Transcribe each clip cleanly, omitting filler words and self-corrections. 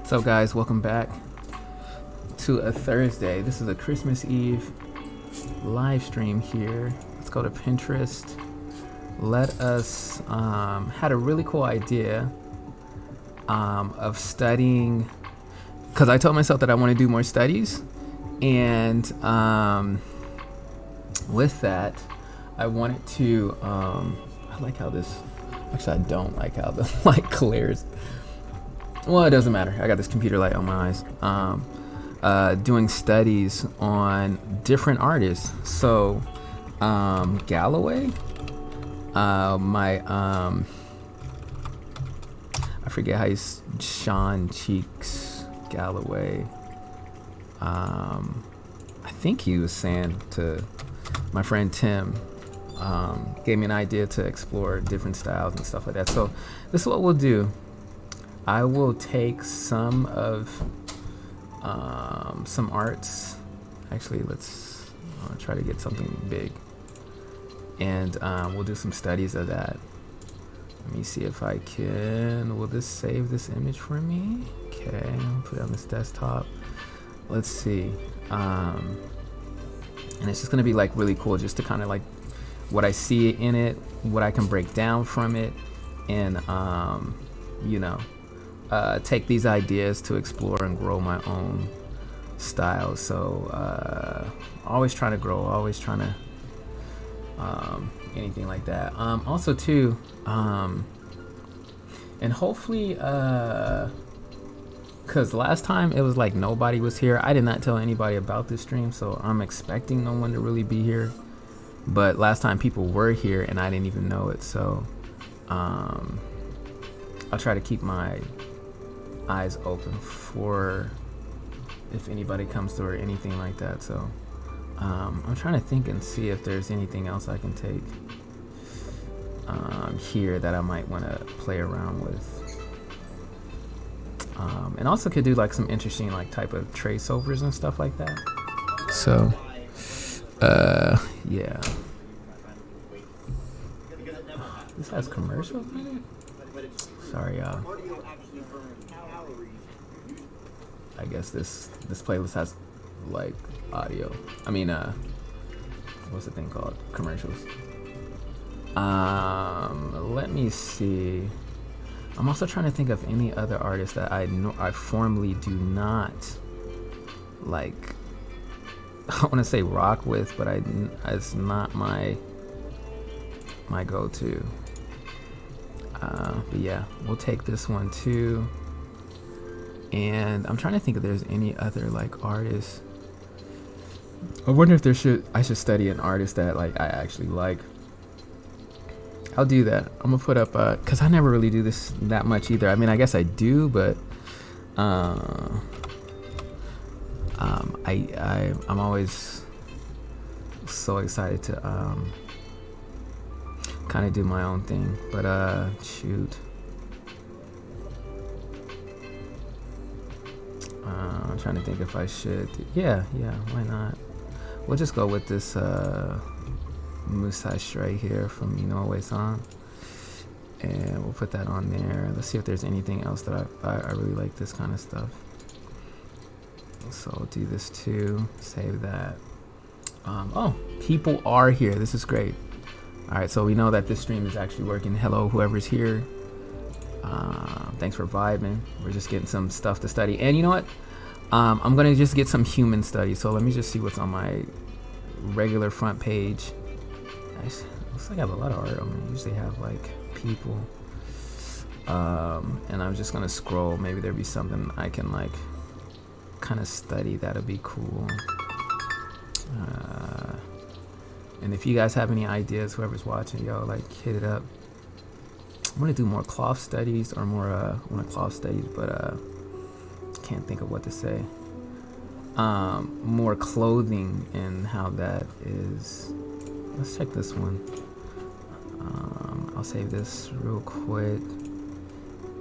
So guys, welcome back to a Thursday. This is a Christmas Eve live stream here. Let's go to Pinterest. Let us had a really cool idea of studying, because I told myself that I want to do more studies, and with that I wanted to I like how this, actually I don't like how the light clears. Well, it doesn't matter. I got this computer light on my eyes. Doing studies on different artists. So, Galloway, I forget how he's Sean Cheeks Galloway. I think he was saying to my friend Tim, gave me an idea to explore different styles and stuff like that. So, this is what we'll do. I will take some of some arts. Actually, let's try to get something big, and we'll do some studies of that. Let me see if I can. Will this save this image for me? Okay, I'll put it on this desktop. Let's see. And it's just gonna be like really cool, just to kind of like what I see in it, what I can break down from it, and you know. Take these ideas to explore and grow my own style. So always trying to grow, always trying to anything like that. Also too, and hopefully because last time it was like nobody was here. I did not tell anybody about this stream, so I'm expecting no one to really be here, but last time people were here and I didn't even know it. So I'll try to keep my eyes open for if anybody comes through or anything like that. So I'm trying to think and see if there's anything else I can take here that I might want to play around with, and also could do like some interesting like type of trace overs and stuff like that. So yeah, this has commercials in it. Sorry, y'all. I guess this playlist has like audio. I mean, what's the thing called? Commercials. Let me see. I'm also trying to think of any other artists that I formally do not like. I want to say rock with, but it's not my go-to. But yeah, we'll take this one too. And I'm trying to think if there's any other like artists. I wonder if I should study an artist that like I actually like. I'll do that. I'm gonna put up cause I never really do this that much either. I mean, I guess I do, but I'm always so excited to kind of do my own thing. But shoot. I'm trying to think if I should. Yeah, why not? We'll just go with this Musai Stray here from Awe-San, and we'll put that on there. Let's see if there's anything else that I really like this kind of stuff. So I'll do this too. Save that. Oh, people are here. This is great. All right, so we know that this stream is actually working. Hello, whoever's here. Thanks for vibing. We're just getting some stuff to study. And you know what? I'm gonna just get some human studies. So let me just see what's on my regular front page. Looks like I have a lot of art. I usually have like people. And I'm just gonna scroll. Maybe there'll be something I can like kind of study. That'll be cool. And if you guys have any ideas, whoever's watching, yo, like hit it up. I'm gonna do more cloth studies or more cloth studies, but can't think of what to say. More clothing and how that is. Let's check this one. I'll save this real quick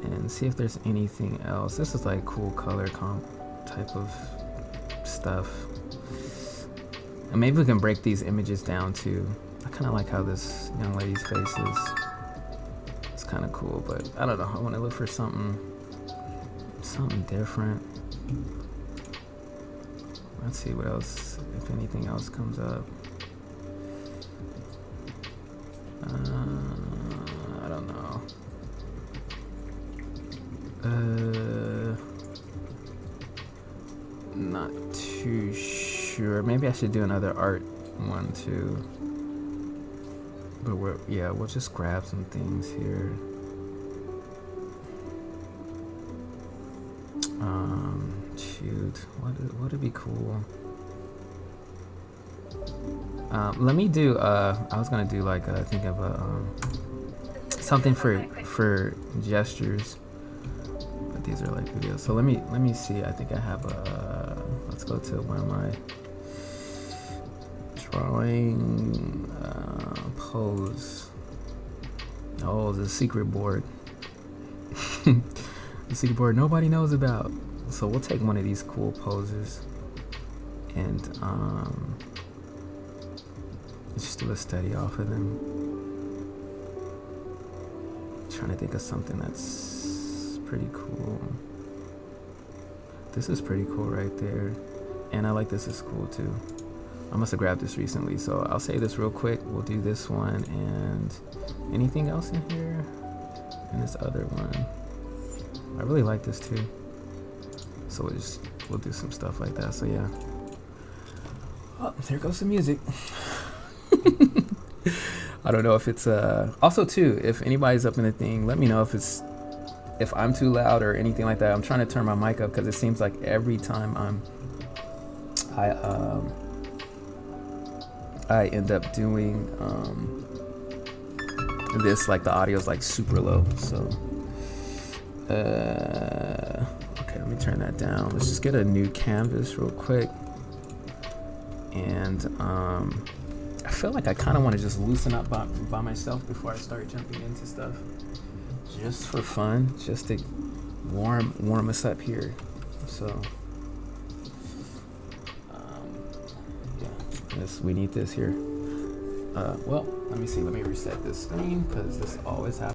and see if there's anything else. This is like cool color comp type of stuff. And maybe we can break these images down too. I kind of like how this young lady's face is. It's kind of cool, but I don't know. I want to look for something something different. Let's see what else, if anything else comes up. I don't know. Not too sure. Maybe I should do another art one too. But we'll just grab some things here. Shoot, what would be cool? Let me do. I was gonna do like think of a something for gestures. But these are like videos. So let me see. I think I have a. Let's go to one of my drawing pose. Oh, the secret board. The secret board nobody knows about. So we'll take one of these cool poses and just do a study off of them. Trying to think of something that's pretty cool. This is pretty cool right there. And I like this is cool too. I must have grabbed this recently, so I'll say this real quick. We'll do this one and anything else in here? And this other one. I really like this too. So we'll do some stuff like that. So yeah. Oh, there goes the music. I don't know if it's also too, if anybody's up in the thing, let me know if I'm too loud or anything like that. I'm trying to turn my mic up because it seems like every time I end up doing this, like the audio's like super low. So okay, let me turn that down. Let's just get a new canvas real quick. And I feel like I kind of want to just loosen up by myself before I start jumping into stuff, just for fun, just to warm us up here. So yeah, we need this here. Well, let me see. Let me reset this screen because this always happens.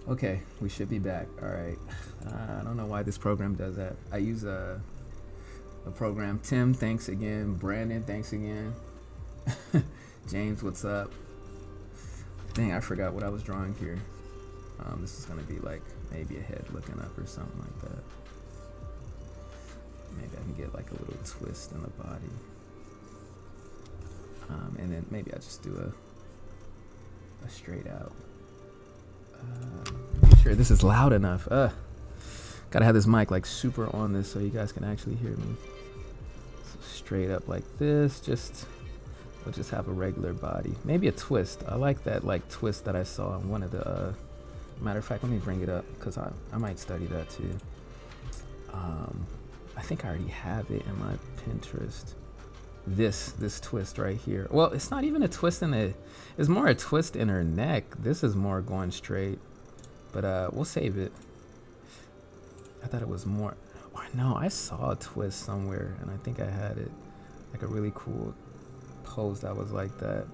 Okay, we should be back. All right. I don't know why this program does that. I use a program. Tim, thanks again. Brandon, thanks again. James, what's up? Dang, I forgot what I was drawing here. This is gonna be like maybe a head looking up or something like that. Maybe I can get like a little twist in the body. And then maybe I just do a straight out. Make sure this is loud enough. Gotta have this mic like super on this so you guys can actually hear me. So straight up like this. We'll just have a regular body. Maybe a twist. I like that like twist that I saw in one of the. Matter of fact, let me bring it up because I might study that too. I think I already have it in my Pinterest. This twist right here. Well, it's not even a twist in it. It's more a twist in her neck. This is more going straight. But we'll save it. I thought it was more. Or no, I saw a twist somewhere, and I think I had it. Like a really cool pose that was like that.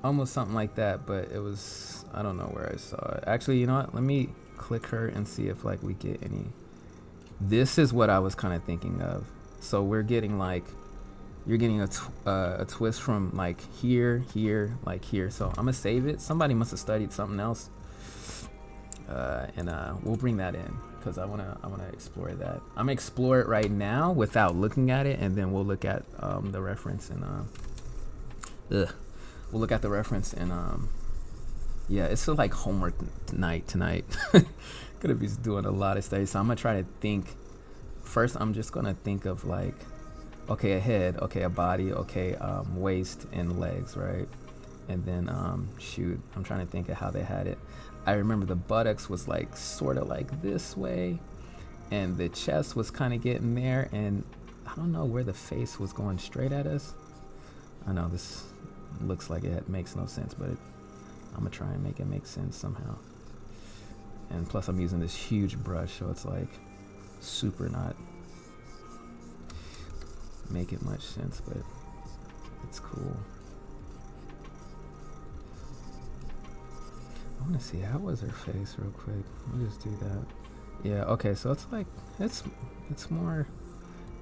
Almost something like that, but it was, I don't know where I saw it. Actually, you know what? Let me click her and see if like we get any. This is what I was kind of thinking of. So we're getting like, you're getting a twist from like here, like here. So I'm gonna save it. Somebody must have studied something else, and we'll bring that in because I wanna explore that. I'm gonna explore it right now without looking at it, and then we'll look at the reference and we'll look at the reference and yeah, it's like homework night tonight. Gonna be doing a lot of study, so I'm gonna try to think. First, I'm just gonna think of like, okay, a head, okay, a body, okay, waist and legs, right? And then shoot, I'm trying to think of how they had it. I remember the buttocks was like sort of like this way, and the chest was kind of getting there, and I don't know where the face was going straight at us. I know this looks like it makes no sense, but I'm gonna try and make it make sense somehow. And plus I'm using this huge brush, so it's like super not make it much sense, but it's cool. I want to see how was her face real quick. Let me just do that. Yeah, okay, so it's like it's more,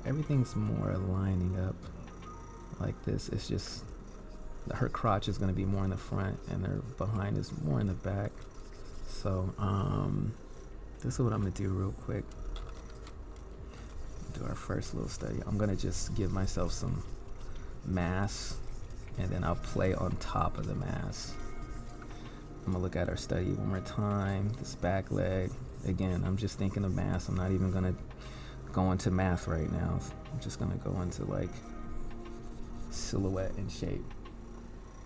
everything's more lining up like this. It's just her crotch is going to be more in the front and her behind is more in the back. So this is what I'm gonna do real quick. Do our first little study. I'm gonna just give myself some mass, and then I'll play on top of the mass. I'm gonna look at our study one more time. This back leg. Again, I'm just thinking of mass. I'm not even gonna go into math right now. I'm just gonna go into like silhouette and shape.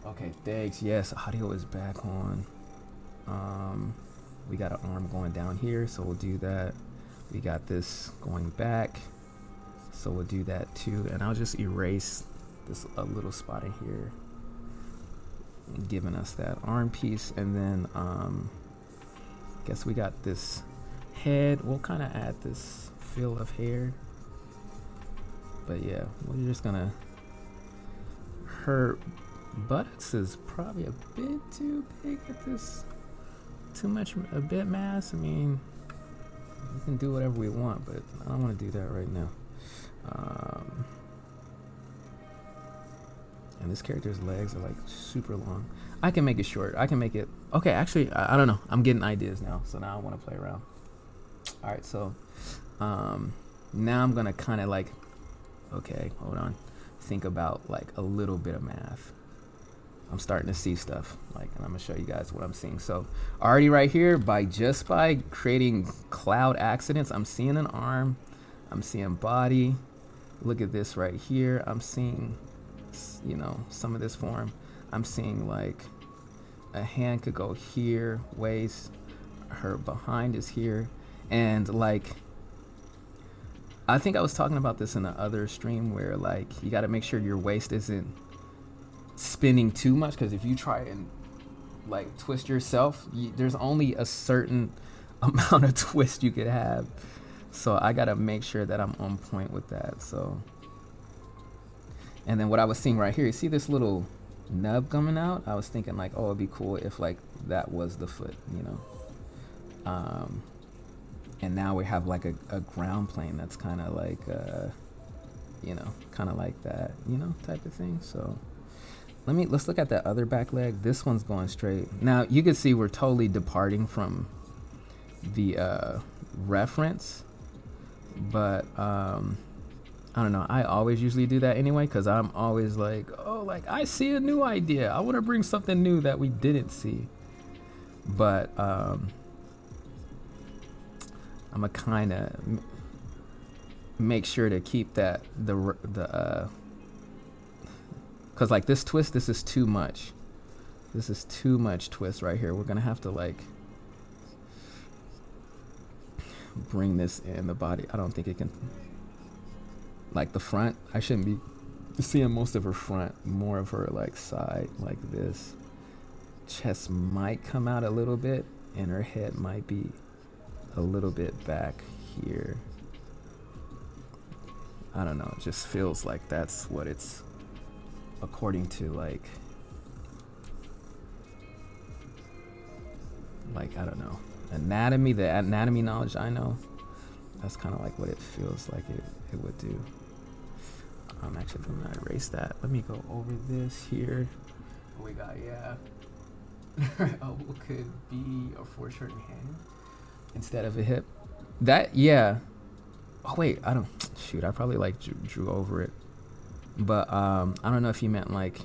Okay, thanks. Yes, audio is back on. We got an arm going down here, so we'll do that. We got this going back, so we'll do that too. And I'll just erase this a little spot in here, giving us that arm piece. And then guess we got this head. We'll kind of add this fill of hair, but yeah, we're just gonna, her buttocks is probably a bit too big at this, too much, a bit mass. I mean, we can do whatever we want, but I don't want to do that right now. And this character's legs are like super long. I can make it short. I can make it, okay, actually, I don't know. I'm getting ideas now, so now I want to play around. All right, so now I'm gonna kind of like, okay, hold on, think about like a little bit of math. I'm starting to see stuff, like, and I'm gonna show you guys what I'm seeing. So already right here, by creating cloud accidents, I'm seeing an arm, I'm seeing body. Look at this right here. I'm seeing, you know, some of this form. I'm seeing like a hand could go here, waist, her behind is here. And like, I think I was talking about this in the other stream where like, you gotta make sure your waist isn't spinning too much, because if you try and like twist yourself, there's only a certain amount of twist you could have. So I gotta make sure that I'm on point with that. So, and then what I was seeing right here, you see this little nub coming out? I was thinking like, oh, it'd be cool if like that was the foot, you know. And now we have like a ground plane that's kind of like you know, kind of like that, you know, type of thing. So let's look at that other back leg. This one's going straight. Now you can see we're totally departing from the reference, but I don't know. I always usually do that anyway, because I'm always like, oh, like I see a new idea. I want to bring something new that we didn't see. But I'm gonna kind of make sure to keep that because like this twist, this is too much. This is too much twist right here. We're gonna have to like, bring this in the body. I don't think it can, like the front, I shouldn't be seeing most of her front, more of her like side like this. Chest might come out a little bit and her head might be a little bit back here. I don't know, it just feels like that's what it's according to like I don't know, anatomy, the anatomy knowledge I know, that's kind of like what it feels like it would do. I'm actually gonna erase that. Let me go over this here. We got, yeah. Elbow could be a foreshortened hand instead of a hip. That, yeah. Oh wait, I don't, shoot, I probably like drew over it. But I don't know if you meant like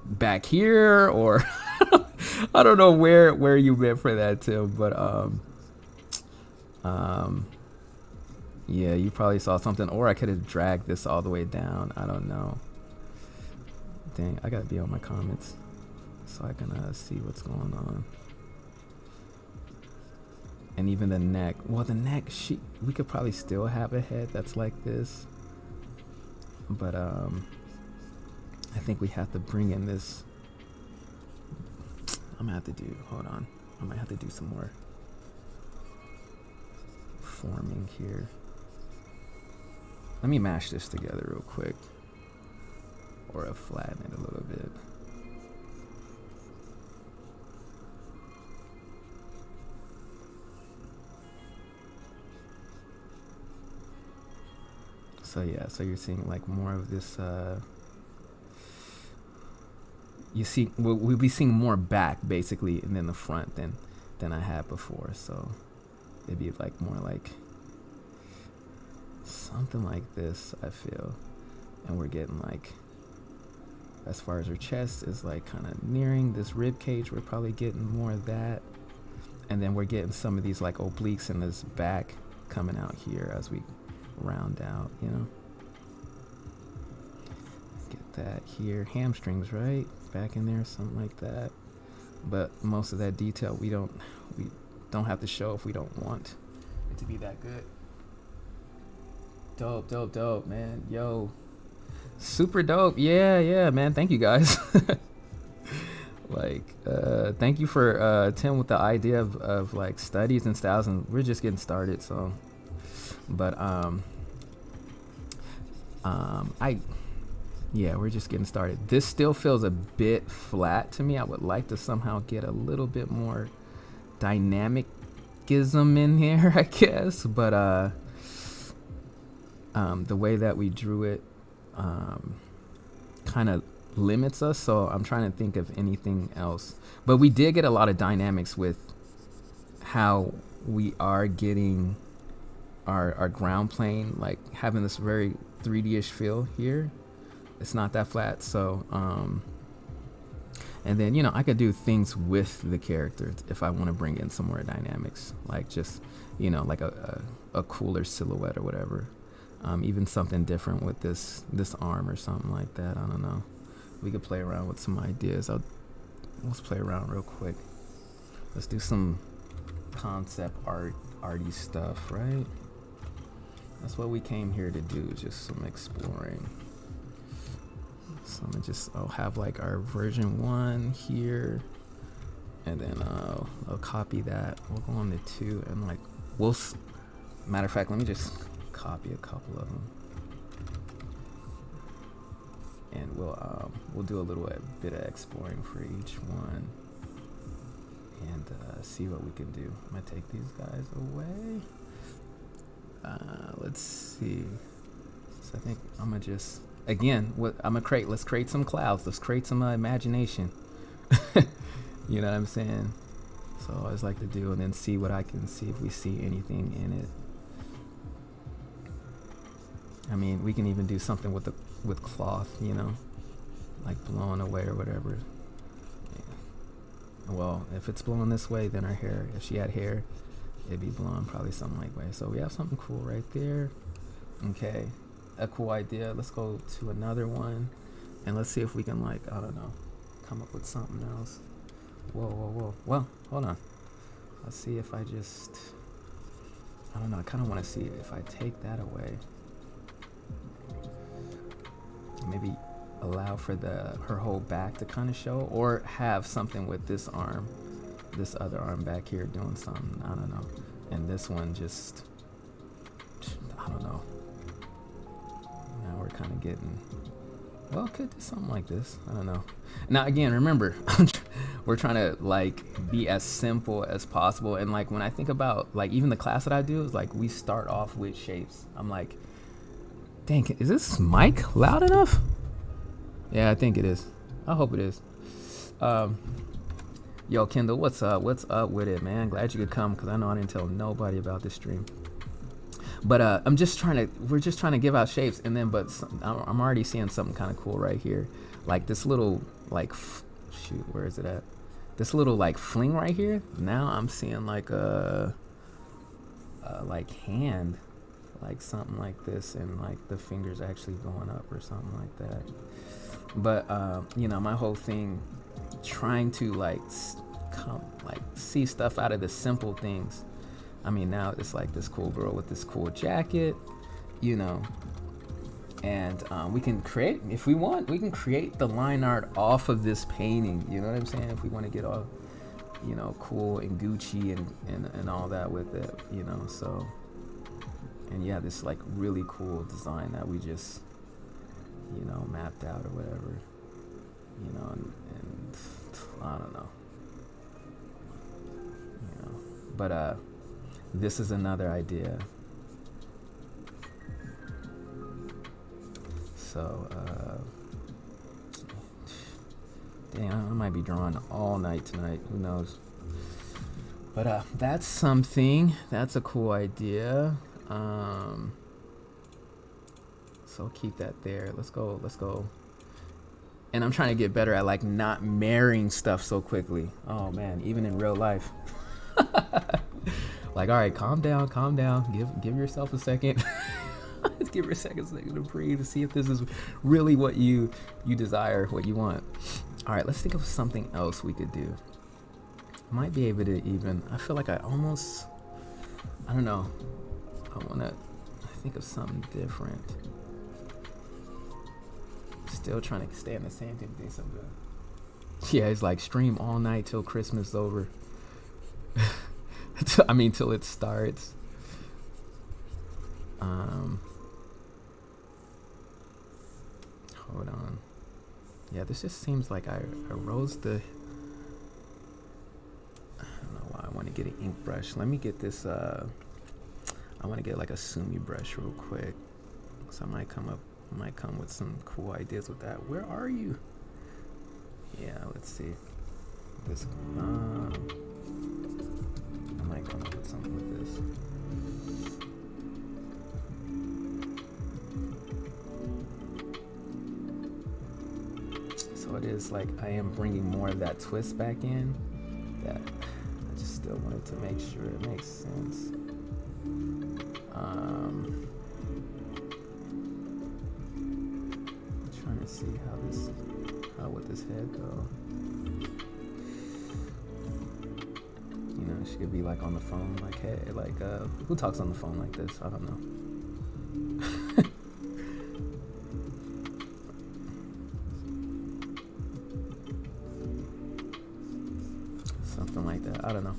back here or I don't know where you meant for that, Tim, but yeah, you probably saw something, or I could have dragged this all the way down. I don't know. Dang, I gotta be on my comments so I can see what's going on. And even the neck. Well, the neck, we could probably still have a head that's like this, but I think we have to bring in this. I'm gonna have to do, hold on, I might have to do some more forming here. Let me mash this together real quick, or flatten it a little bit. So yeah, so you're seeing like more of this, you see, we'll be seeing more back basically, and then the front than I had before. So it'd be like more like something like this, I feel. And we're getting like, as far as her chest is like kind of nearing this rib cage, we're probably getting more of that. And then we're getting some of these like obliques in this back coming out here as we round out, you know. Get that here, hamstrings, right? Back in there, something like that. But most of that detail we don't have to show if we don't want it to be that good. Dope, man. Yo, super dope. Yeah, man. Thank you guys. Like, thank you for Tim with the idea of like studies and styles, and we're just getting started. So, but yeah, we're just getting started. This still feels a bit flat to me. I would like to somehow get a little bit more dynamicism in here, I guess. But the way that we drew it kind of limits us. So I'm trying to think of anything else. But we did get a lot of dynamics with how we are getting our ground plane, like having this very 3D-ish feel here. It's not that flat. So and then, you know, I could do things with the character if I want to bring in some more dynamics, like just, you know, like a cooler silhouette or whatever. Even something different with this arm or something like that. I don't know. We could play around with some ideas. Let's play around real quick. Let's do some concept arty stuff, right? That's what we came here to do, just some exploring. So I'm gonna I'll have like our version 1 here, and then I'll copy that. We'll go on to 2, and like matter of fact, let me just copy a couple of them, and we'll do a little bit of exploring for each one, and see what we can do. I'm gonna take these guys away. Let's see. So I think I'm gonna just, again, let's create some clouds. Let's create some imagination. You know what I'm saying? So I always like to do, and then see what I can see if we see anything in it. I mean, we can even do something with cloth, you know, like blowing away or whatever. Yeah. Well, if it's blowing this way, then her hair, if she had hair, it'd be blowing probably something like way. So we have something cool right there. Okay, a cool idea. Let's go to another one, and let's see if we can, like, I don't know, come up with something else. Whoa. Well, hold on. Let's see if I just, I don't know, I kind of want to see if I take that away. Maybe allow for her whole back to kind of show, or have something with this arm, this other arm back here doing something, I don't know. And this one just, I don't know. Now we're kind of getting, well, could do something like this, I don't know. Now again, remember, we're trying to like be as simple as possible. And like when I think about like even the class that I do is like we start off with shapes. I'm like, dang, is this mic loud enough? Yeah, I think it is. I hope it is. Yo, Kendall, what's up? What's up with it, man? Glad you could come, because I know I didn't tell nobody about this stream. But we're just trying to give out shapes, and then, but I'm already seeing something kind of cool right here. Like this little, like, shoot, where is it at? This little, like, fling right here. Now I'm seeing like a like hand, like something like this, and like the fingers actually going up or something like that. But you know, my whole thing, trying to like see stuff out of the simple things. I mean, now it's like this cool girl with this cool jacket, you know, and we can create, if we want, we can create the line art off of this painting, you know what I'm saying? If we want to get all, you know, cool and Gucci and all that with it, you know. So, and yeah, this like really cool design that we just, you know, mapped out or whatever, you know, and I don't know, you know, but this is another idea. So dang, I might be drawing all night tonight, who knows. But that's something, that's a cool idea. So keep that there. Let's go. And I'm trying to get better at like not marrying stuff so quickly. Oh man, even in real life. Like, all right, calm down. Give yourself a second. Let's give her a second to breathe to see if this is really what you desire, what you want. All right, let's think of something else we could do. Might be able to even, I feel like I don't know. I want to think of something different. Still trying to stay in the same thing. Yeah, it's like stream all night till Christmas is over. I mean, till it starts. Hold on. Yeah, this just seems like I rose the. I don't know why I want to get an ink brush. Let me get this. I want to get like a Sumi brush real quick. So I might come with some cool ideas with that. Where are you? Yeah, let's see. This. I might come up with something with this. So it is like I am bringing more of that twist back in. That I just still wanted to make sure it makes sense. Trying to see how would this head go. You know, she could be like on the phone, like, hey, like, who talks on the phone like this? I don't know. Something like that. I don't know.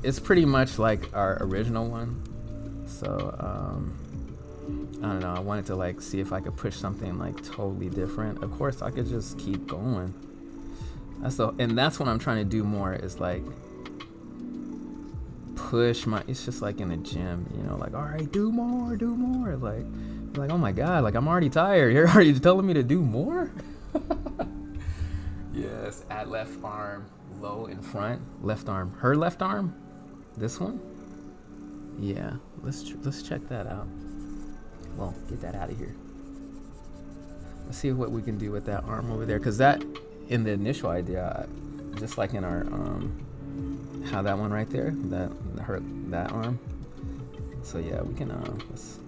It's pretty much like our original one. So, I don't know. I wanted to like see if I could push something like totally different. Of course, I could just keep going. And that's what I'm trying to do more is like push it's just like in the gym, you know, like, all right, do more. Like, oh my God, like I'm already tired. You're already telling me to do more? Yes, add left arm low in front, left arm, her left arm, this one. Yeah, let's check that out. Well, get that out of here. Let's see what we can do with that arm over there, because that, in the initial idea, just like in our how that one right there, that arm. So yeah, we can let's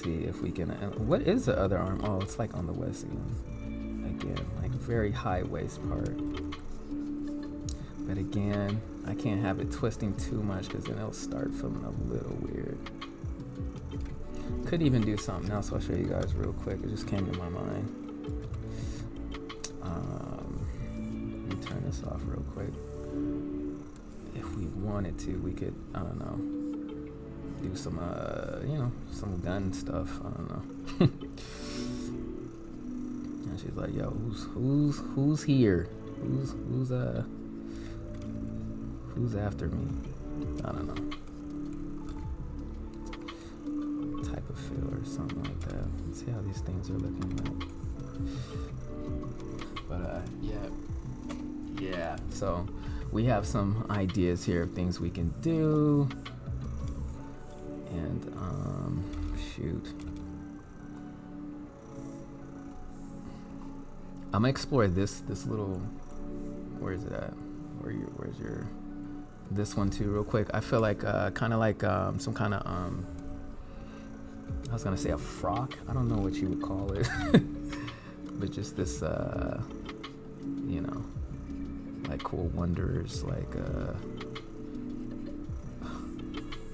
see if we can. What is the other arm? Oh, it's like on the waist again, like very high waist part. But again, I can't have it twisting too much because then it'll start feeling a little weird. Could even do something else. I'll show you guys real quick. It just came to my mind. Let me turn this off real quick. If we wanted to, we could, I don't know, do some, you know, some gun stuff. I don't know. And she's like, "Yo, who's here? Who's after me?" I don't know. Type of feel or something like that. Let's see how these things are looking like. But yeah. So we have some ideas here of things we can do. And shoot. I'm gonna explore this little, where is it at? Where's your this one too real quick. I feel like kind of like some kind of I was gonna say a frock. I don't know what you would call it. But just this you know, like cool wonders, like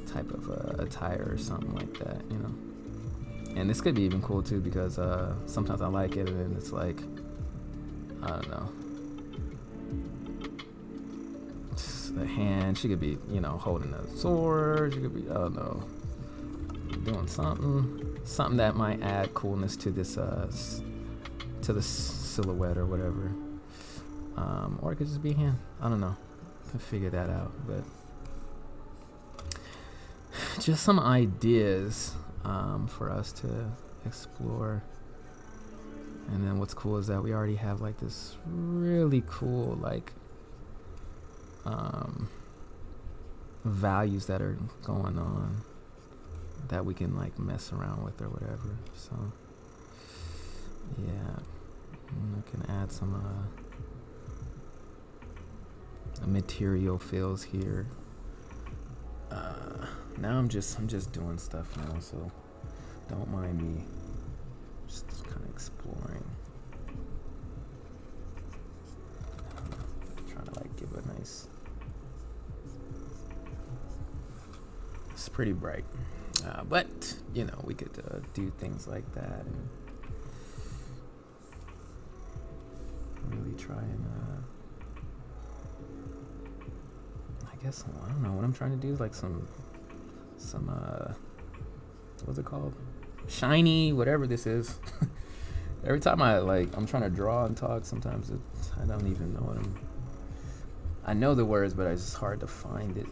type of attire or something like that, you know. And this could be even cool too because sometimes I like it and then it's like, I don't know, a hand. She could be, you know, holding a sword. She could be, I don't know, doing something that might add coolness to this to the silhouette or whatever. Or it could just be a hand. I don't know. Can figure that out. But just some ideas for us to explore. And then what's cool is that we already have like this really cool like values that are going on that we can like mess around with or whatever. So yeah, and I can add some material feels here. Now I'm just doing stuff now, so don't mind me. Just kind of exploring. Trying to like give a nice. It's pretty bright, but you know we could do things like that and really try and. I guess I don't know what I'm trying to do is like some what's it called? Shiny, whatever this is. Every time I'm trying to draw and talk, sometimes I don't even know what I know the words, but it's just hard to find it.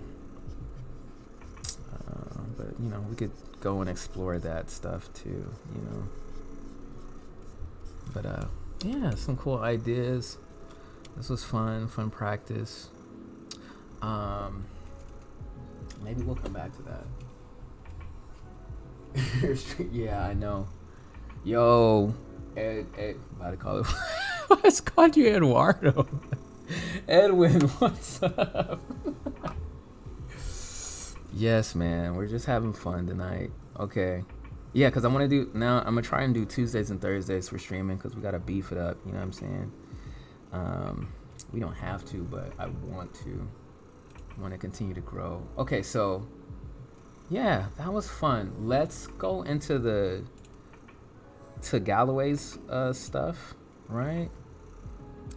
But you know, we could go and explore that stuff too, you know. But yeah, some cool ideas. This was fun practice. Maybe we'll come back to that. Yeah, I know. Yo, Ed, about to call it. What's called you Eduardo? Edwin, what's up? Yes, man, we're just having fun tonight. Okay. Yeah, because I want to do, now I'm going to try and do Tuesdays and Thursdays for streaming because we got to beef it up, you know what I'm saying? We don't have to, but I want to continue to grow. Okay, so yeah, that was fun. Let's go into to Galloway's stuff, right?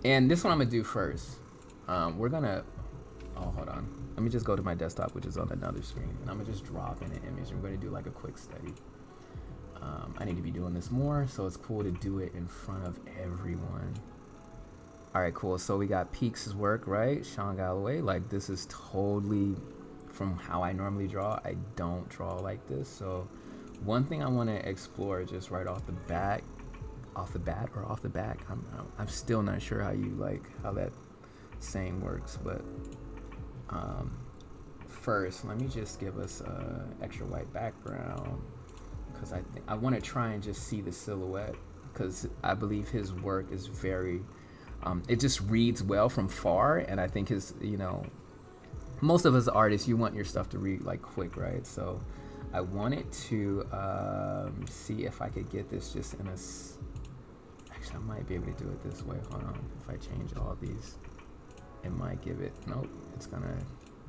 And this one I'm gonna do first. We're gonna, oh, hold on. Let me just go to my desktop, which is on another screen, and I'm gonna just drop in an image. I'm gonna do like a quick study. I need to be doing this more, so it's cool to do it in front of everyone. All right, cool. So we got Peaks' work, right? Sean Galloway. Like, this is totally from how I normally draw. I don't draw like this. So one thing I want to explore just right off the back, I'm still not sure how that saying works. But first, let me just give us extra white background because I want to try and just see the silhouette because I believe his work is very. It just reads well from far, and I think his, you know, most of us artists, you want your stuff to read like quick, right? So I wanted to see if I could get this just in a. Actually, I might be able to do it this way. Hold on, if I change all these. it might give it, nope, it's gonna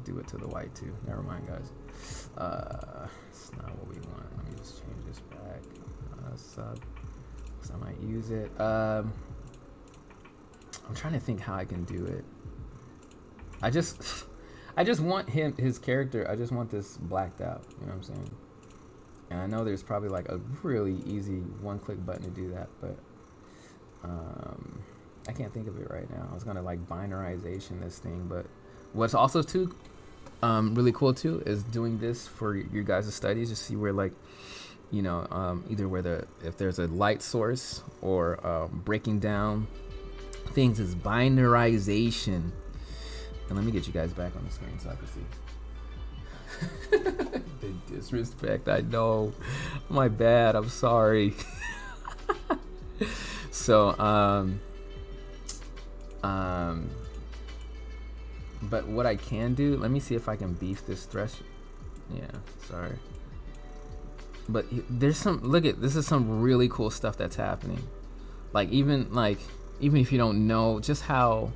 do it to the white too. Never mind, guys. It's not what we want. Let me just change this back. Sub, because I might use it. I'm trying to think how I can do it. I just want his character, I just want this blacked out, you know what I'm saying? And I know there's probably like a really easy one-click button to do that, but I can't think of it right now. I was gonna like binarization this thing, but what's also too really cool too is doing this for your guys' studies to see where, like, you know, either where if there's a light source or breaking down things is binarization. And let me get you guys back on the screen so I can see. Big disrespect, I know. My bad, I'm sorry. So, but what I can do, let me see if I can beef this threshold. Yeah, sorry. But there's some, look at, this is some really cool stuff that's happening. Like, even if you don't know just how,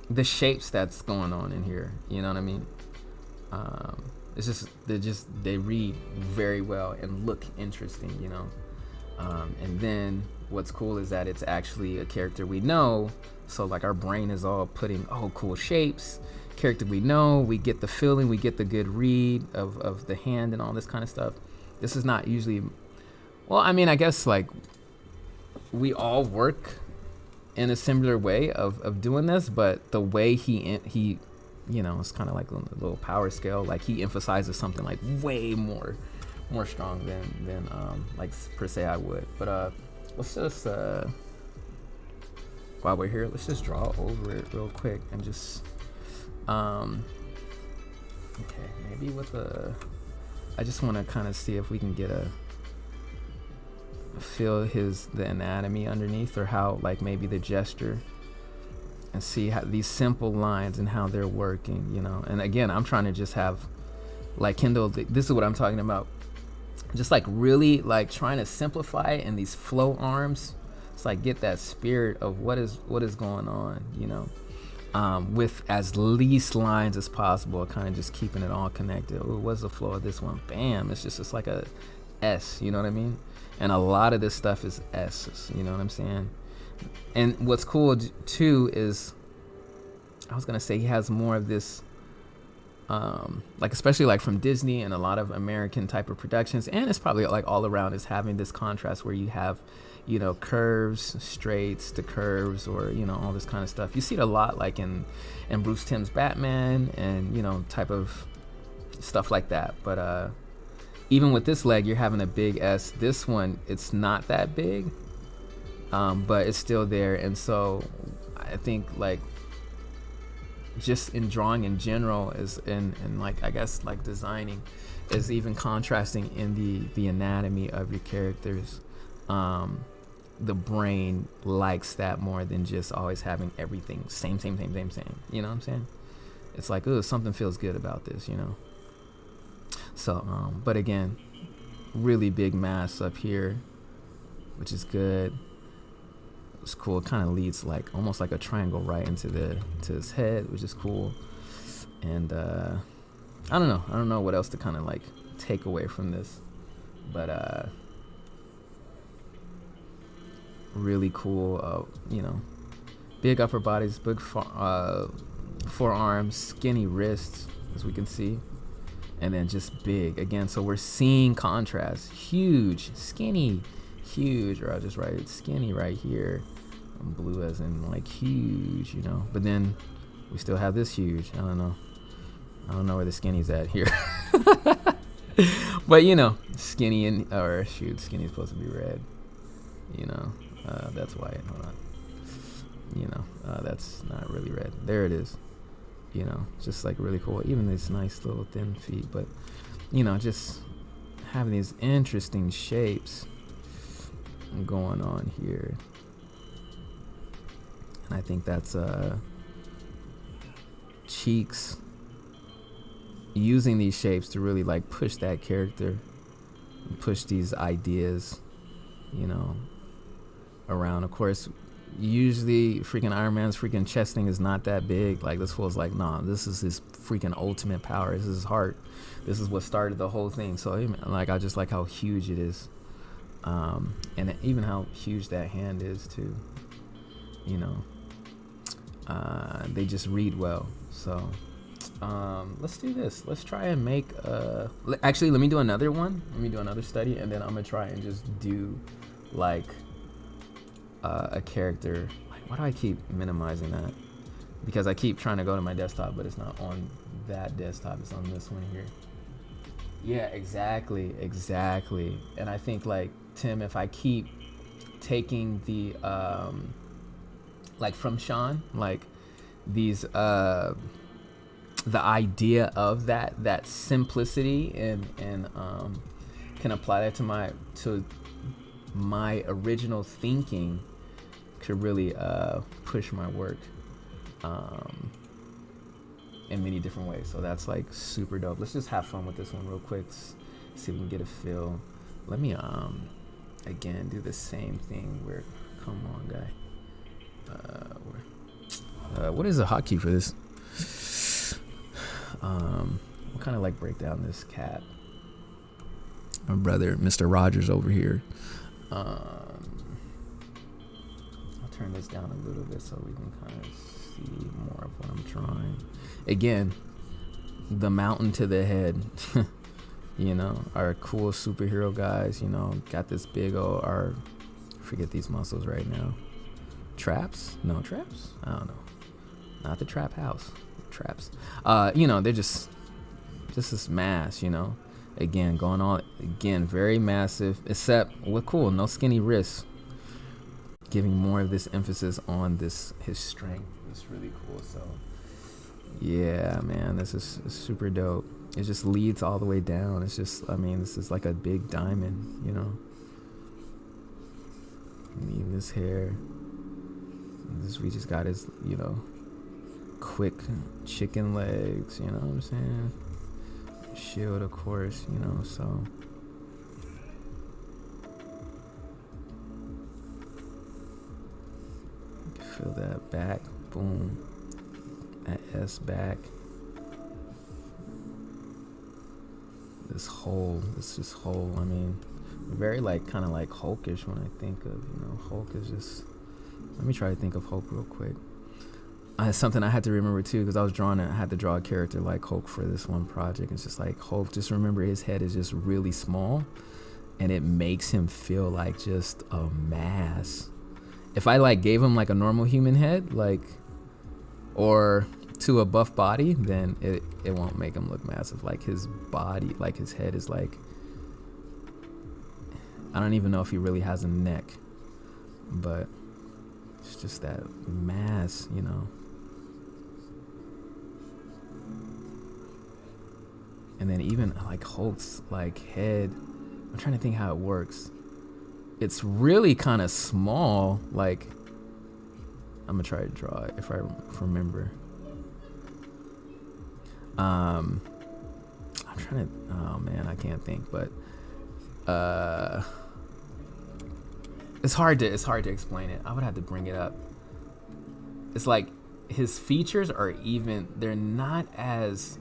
the shapes that's going on in here, you know what I mean? It's just, they read very well and look interesting, you know? And then what's cool is that it's actually a character we know. So like our brain is all putting, oh, cool shapes, character we know, we get the feeling, we get the good read of the hand and all this kind of stuff. This is not usually, well, I mean, I guess like we all work in a similar way of doing this, but the way he you know, it's kind of like a little power scale, like he emphasizes something like way more strong than like per se I would. But let's just while we're here, let's just draw over it real quick and just okay, maybe with I just want to kind of see if we can get feel the anatomy underneath, or how like maybe the gesture, and see how these simple lines and how they're working, you know. And again, I'm trying to just have like Kindle, this is what I'm talking about, just like really like trying to simplify it in these flow arms. It's like get that spirit of what is going on, you know, with as least lines as possible, kind of just keeping it all connected. Ooh, what's the flow of this one? Bam, it's like a S, you know what I mean? And a lot of this stuff is S's, you know what I'm saying? And what's cool too is, I was gonna say he has more of this, like especially like from Disney and a lot of American type of productions, and it's probably like all around, is having this contrast where you have, you know, curves, straights to curves, or, you know, all this kind of stuff. You see it a lot like in Bruce Timm's Batman, and, you know, type of stuff like that. But even with this leg, you're having a big S. This one, it's not that big, but it's still there. And so I think like just in drawing in general is in like, I guess like designing, is even contrasting in the anatomy of your characters. The brain likes that more than just always having everything same. You know what I'm saying? It's like, ooh, something feels good about this, you know? So, but again, really big mass up here, which is good. It's cool. It kind of leads like almost like a triangle right into to his head, which is cool. And I don't know what else to kind of like take away from this, but really cool. You know, big upper bodies, big forearms, skinny wrists, as we can see. And then just big again, so we're seeing contrast. Huge, skinny, huge, or I'll just write it skinny right here, and blue as in like huge, you know. But then we still have this huge. I don't know where the skinny's at here. But you know, skinny skinny is supposed to be red, you know. That's white. Hold on, you know, that's not really red. There it is. You know, just like really cool. Even these nice little thin feet, but you know, just having these interesting shapes going on here. And I think that's Cheeks using these shapes to really like push that character, push these ideas, you know, around. Of course, usually freaking Iron Man's freaking chest thing is not that big. Like, this fool's like, nah, this is his freaking ultimate power. This is his heart. This is what started the whole thing. So like, I just like how huge it is, and even how huge that hand is too. You know, they just read well. So let's do this. Let's try and make actually, let me do another one. Let me do another study, and then I'm gonna try and just do like a character. Why do I keep minimizing that? Because I keep trying to go to my desktop, but it's not on that desktop. It's on this one here. Yeah, exactly. And I think, like, Tim, if I keep taking the like from Sean, like these the idea of that simplicity, and can apply that to my original thinking, could really push my work in many different ways. So that's like super dope. Let's just have fun with this one real quick. See if we can get a feel. Let me again do the same thing where, come on guy, what is the hotkey for this? We'll kind of like break down this cat. My brother Mr. Rogers over here. I'll turn this down a little bit so we can kind of see more of what I'm trying. Again, the mountain to the head. You know, our cool superhero guys, you know, got this big old, forget these muscles right now. Traps? No traps? I don't know. Not the trap house. Traps. You know, they're just this mass, you know. Again, going on, again, very massive, except, well, cool, no skinny wrists. Giving more of this emphasis on his strength. It's really cool. So, yeah, man, this is super dope. It just leads all the way down. It's just, I mean, this is like a big diamond, you know. Need this hair. We just got his, you know, quick chicken legs, you know what I'm saying? Shield, of course, you know, so. You can feel that back, boom. That S back. This whole, I mean, very like, kind of like Hulkish when I think of, you know, Hulk is just, let me try to think of Hulk real quick. It's something I had to remember too, because I had to draw a character like Hulk for this one project. It's just like Hulk, just remember his head is just really small, and it makes him feel like just a mass. If I like gave him like a normal human head, like, or to a buff body, then it won't make him look massive. Like his body, like his head is like, I don't even know if he really has a neck, but it's just that mass, you know. And then even like Hulk's like head, I'm trying to think how it works. It's really kind of small. Like, I'm gonna try to draw it if I remember. I'm trying to, oh man, I can't think, but it's hard to explain it. I would have to bring it up. It's like his features are even, they're not as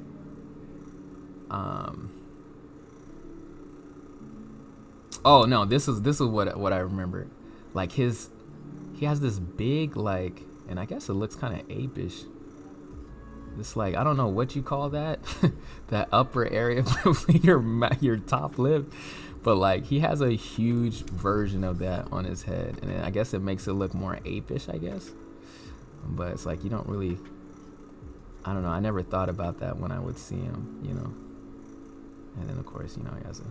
oh no, this is what I remember. Like he has this big, like, and I guess it looks kind of apish. It's like, I don't know what you call that, that upper area between your top lip, but like he has a huge version of that on his head, and I guess it makes it look more apish, I guess. But it's like, you don't really, I don't know, I never thought about that when I would see him, you know. And then of course, you know, he has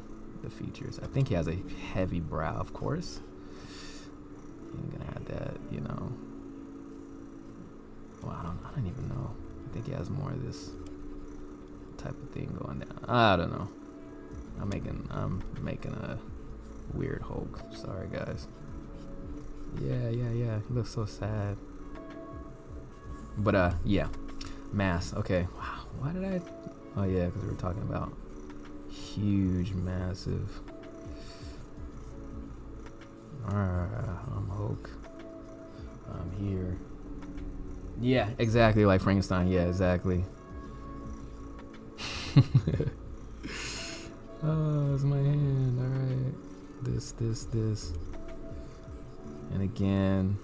the features. I think he has a heavy brow, of course. I'm gonna add that, you know. Well, I don't even know. I think he has more of this type of thing going down. I don't know. I'm making a weird Hulk. Sorry, guys. Yeah. He looks so sad. But yeah, mass. Okay. Wow. Why did I? Oh yeah, because we were talking about huge, massive. I'm Hulk. Here. Yeah, exactly like Frankenstein. Yeah, exactly. Oh, it's my hand. All right. This. And again,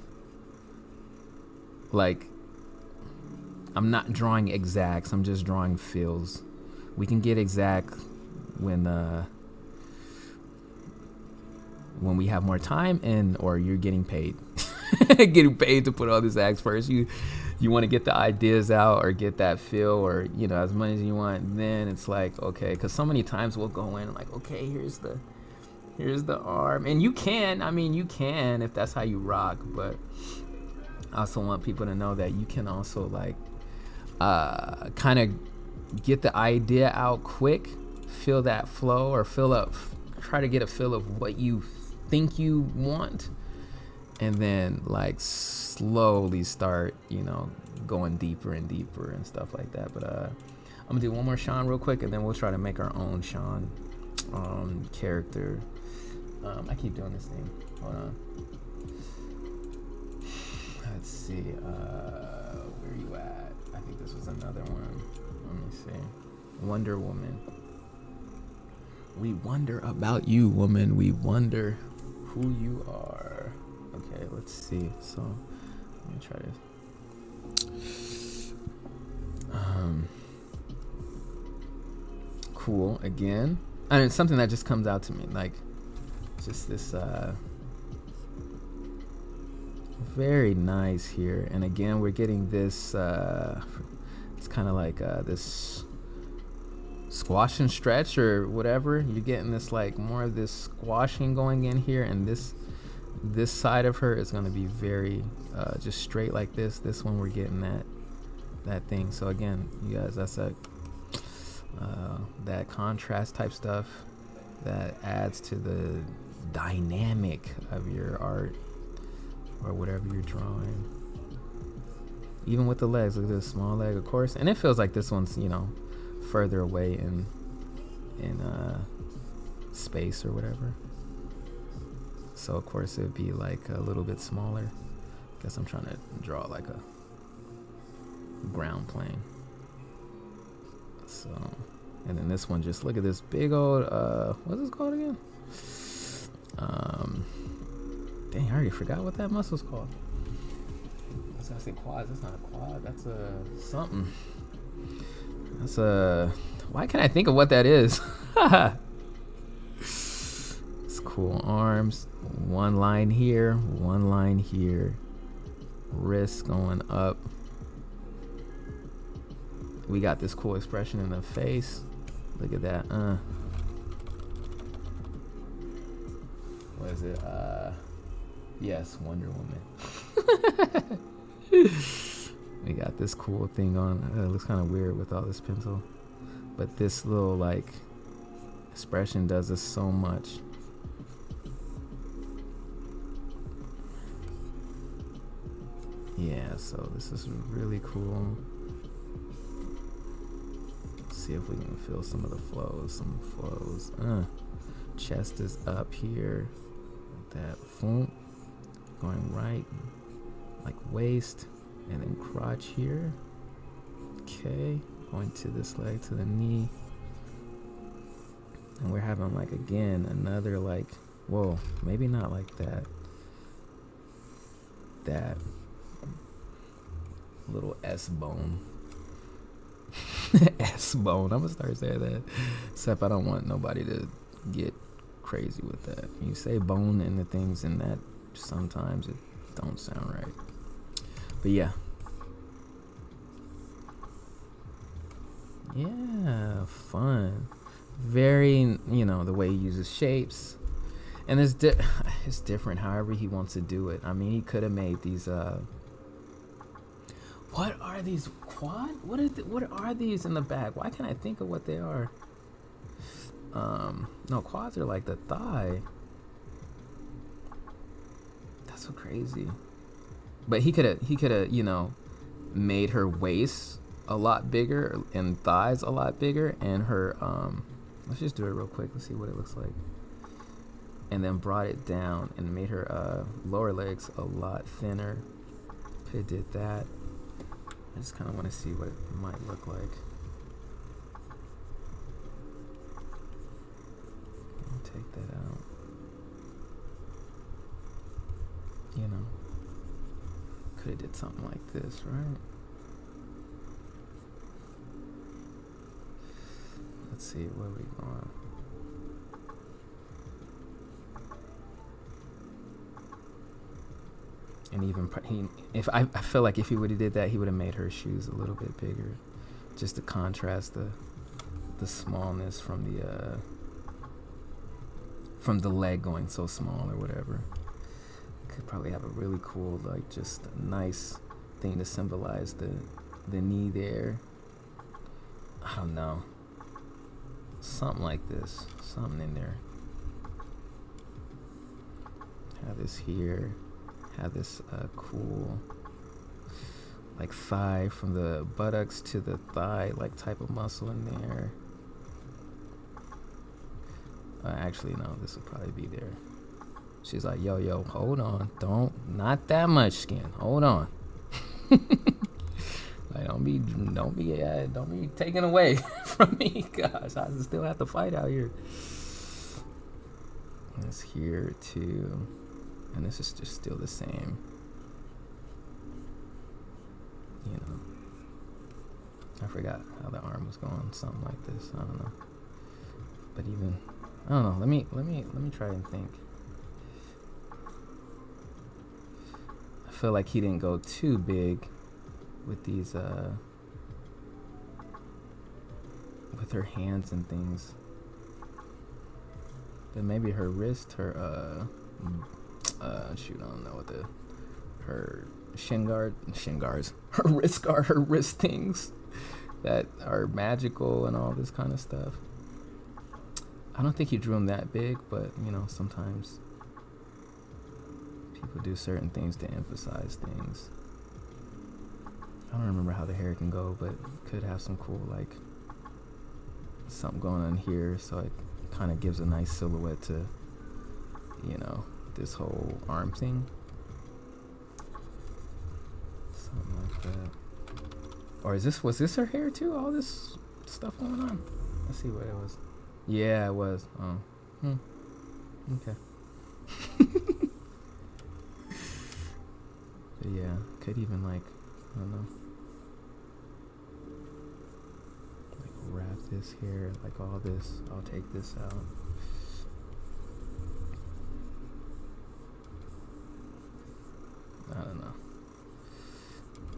like, I'm not drawing exacts. I'm just drawing fills. We can get exact when we have more time or you're getting paid. Getting paid to put all these acts first. You want to get the ideas out or get that feel or, you know, as much as you want. Then it's like, okay, because so many times we'll go in like, okay, here's the arm. And you can if that's how you rock. But I also want people to know that you can also like kind of get the idea out quick, feel that flow or try to get a feel of what you think you want. And then like slowly start, you know, going deeper and deeper and stuff like that. But I'm gonna do one more Sean real quick, and then we'll try to make our own Sean character. I keep doing this thing. Hold on. Let's see. Where are you at? I think this was another one. Let me see. Wonder Woman. We wonder about you, woman. We wonder who you are. Okay, let's see. So let me try to cool again. And it's something that just comes out to me, like just this very nice here. And again, we're getting this it's kind of like this squash and stretch or whatever. You're getting this like more of this squashing going in here, and this side of her is going to be very just straight like this. This one we're getting that thing. So again, you guys, that's that contrast type stuff that adds to the dynamic of your art or whatever you're drawing. Even with the legs, look at this small leg, of course, and it feels like this one's, you know, further away in space or whatever. So of course it'd be like a little bit smaller. Guess I'm trying to draw like a ground plane. So, and then this one, just look at this big old what's this called again? Dang, I already forgot what that muscle's called. I say quads. That's not a quad. That's a something. That's a. Why can't I think of what that is? It's cool. Arms. One line here. One line here. Wrists going up. We got this cool expression in the face. Look at that. What is it? Yes, Wonder Woman. We got this cool thing on. It looks kind of weird with all this pencil, but this little like expression does us so much. Yeah, so this is really cool. Let's see if we can feel some of the flows. Chest is up here, like that. Boom. Going right, like waist, and then crotch here. Okay, going to this leg, to the knee. And we're having like, again, another like, whoa, maybe not like that. That little S bone. S bone. I'm gonna start saying that. Except I don't want nobody to get crazy with that. You say bone in the things, and that sometimes it don't sound right. But yeah. Yeah, fun. Very, you know, the way he uses shapes. And it's different however he wants to do it. I mean, he could have made these what are these quad? What are these in the back? Why can't I think of what they are? No, quads are like the thigh. That's so crazy. But he could have, you know, made her waist a lot bigger and thighs a lot bigger, and her let's just do it real quick. Let's see what it looks like. And then brought it down and made her lower legs a lot thinner. Could have did that. I just kind of want to see what it might look like. I'll take that out. You know, could have did something like this, right? Let's see, where we going? And even if I feel like if he would have did that, he would have made her shoes a little bit bigger, just to contrast the smallness from the leg going so small or whatever. Could probably have a really cool, like, just a nice thing to symbolize the knee there. I don't know, something like this, something in there. Have this here. Have this cool, like, thigh from the buttocks to the thigh, like, type of muscle in there. Actually, no, this will probably be there. She's like, yo, hold on, not that much skin, hold on. Like, don't be taken away from me, gosh, I still have to fight out here. This here too. And this is just still the same, you know. I forgot how the arm was going, something like this. I don't know. But even, I don't know. Let me try and think. I feel like he didn't go too big with these, with her hands and things. But maybe her wrist, her shoot, I don't know what her her wrist guard, her wrist things that are magical and all this kind of stuff. I don't think he drew them that big, but you know, sometimes people do certain things to emphasize things. I don't remember how the hair can go, but could have some cool, like, something going on here, so it kind of gives a nice silhouette to, you know, this whole arm thing. Something like that. Or was this her hair too? All this stuff going on? Let's see what it was. Yeah, it was. Oh. Okay. But yeah, could even, like, I don't know, like, wrap this here, like all this. I'll take this out. I don't know.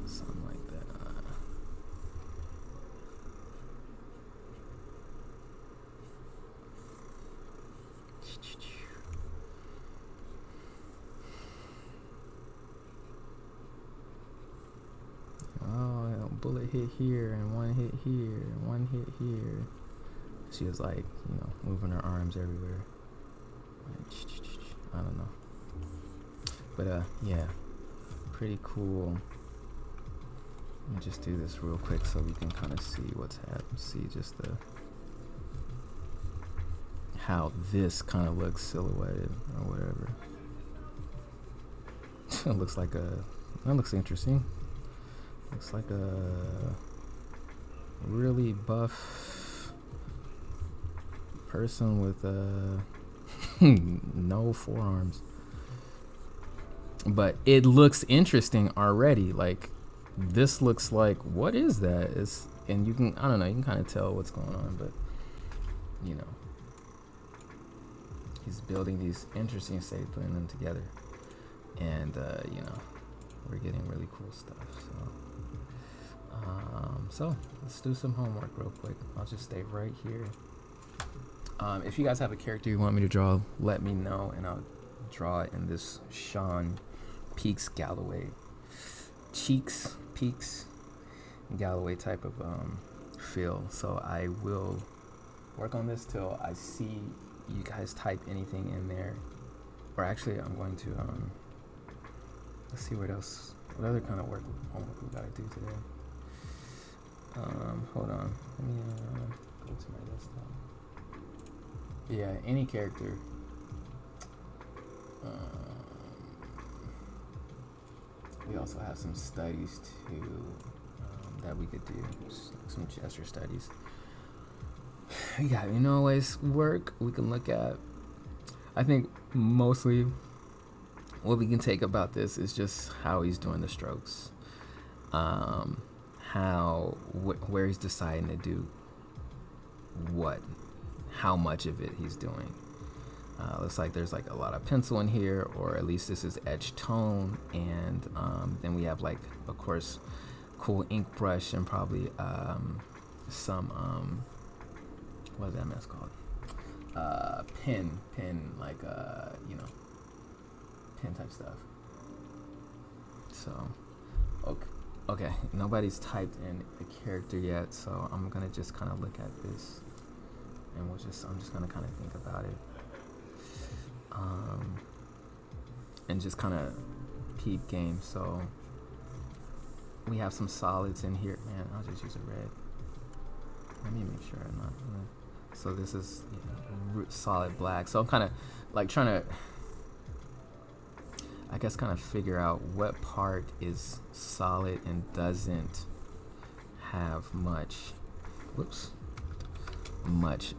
Something like that. Oh, bullet hit here and one hit here and one hit here. She was, like, you know, moving her arms everywhere. I don't know. But yeah. Pretty cool. Let me just do this real quick so we can kind of see what's happening. See just how this kind of looks silhouetted or whatever. It looks like that looks interesting. Looks like a really buff person with no forearms. But it looks interesting already. Like, this looks like, what is that? And you can, I don't know, you can kind of tell what's going on, but, you know, he's building these interesting shapes, putting them together, and you know, we're getting really cool stuff. So let's do some homework real quick. I'll just stay right here. If you guys have a character you want me to draw, let me know, and I'll draw it in this Sean Peaks Galloway Peaks Galloway type of feel. So I will work on this till I see you guys type anything in there. Or actually, I'm going to let's see what other kind of homework we gotta do today. Hold on, let me go to my desktop. Yeah, any character. we also have some studies too that we could do, some gesture studies. We got, ways work we can look at. I think mostly what we can take about this is just how he's doing the strokes, where he's deciding to do what, how much of it he's doing. Looks like there's like a lot of pencil in here, or at least this is edge tone, and then we have like, of course, cool ink brush and probably some what is that mess called? Pen like pen type stuff. So okay, nobody's typed in a character yet, so I'm gonna just kind of look at this, and I'm just gonna kind of think about it, and just kind of peep game. So we have some solids in here. Man, I'll just use a red. Let me make sure I'm not. So this is solid black. So I'm kind of like trying to, I guess, kind of figure out what part is solid and doesn't have much.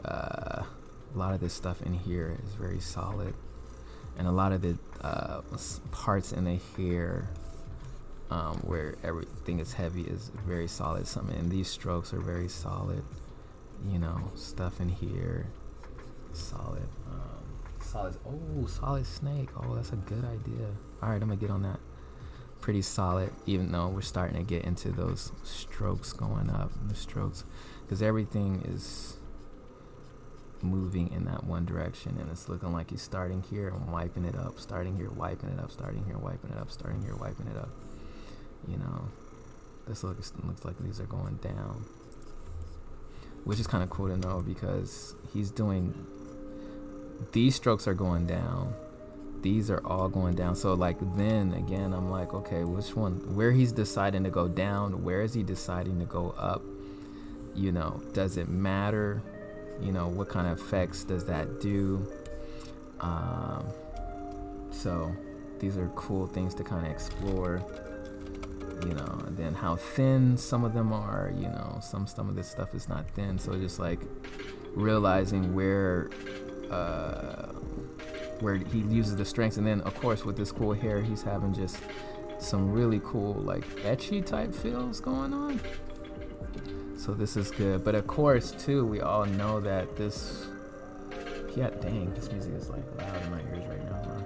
A lot of this stuff in here is very solid, and a lot of the parts in the hair where everything is heavy is very solid. Some in these strokes are very solid. Stuff in here, solid. Solid snake. Oh, that's a good idea. All right, I'm gonna get on that. Pretty solid, even though we're starting to get into those strokes going up, the strokes, because everything is moving in that one direction, and it's looking like he's starting here and wiping it up, starting here, wiping it up, starting here, wiping it up, starting here, wiping it up. This looks like these are going down, which is kind of cool to know, because he's doing, these strokes are going down, these are all going down. So like, then again, I'm like, okay, which one, where he's deciding to go down, where is he deciding to go up? Does it matter? What kind of effects does that do? So these are cool things to kind of explore. And then how thin some of them are. Some of this stuff is not thin, so just like realizing where he uses the strengths. And then of course with this cool hair, he's having just some really cool like etchy type feels going on. So this is good. But of course too, we all know that this, dang, this music is like loud in my ears right now, huh?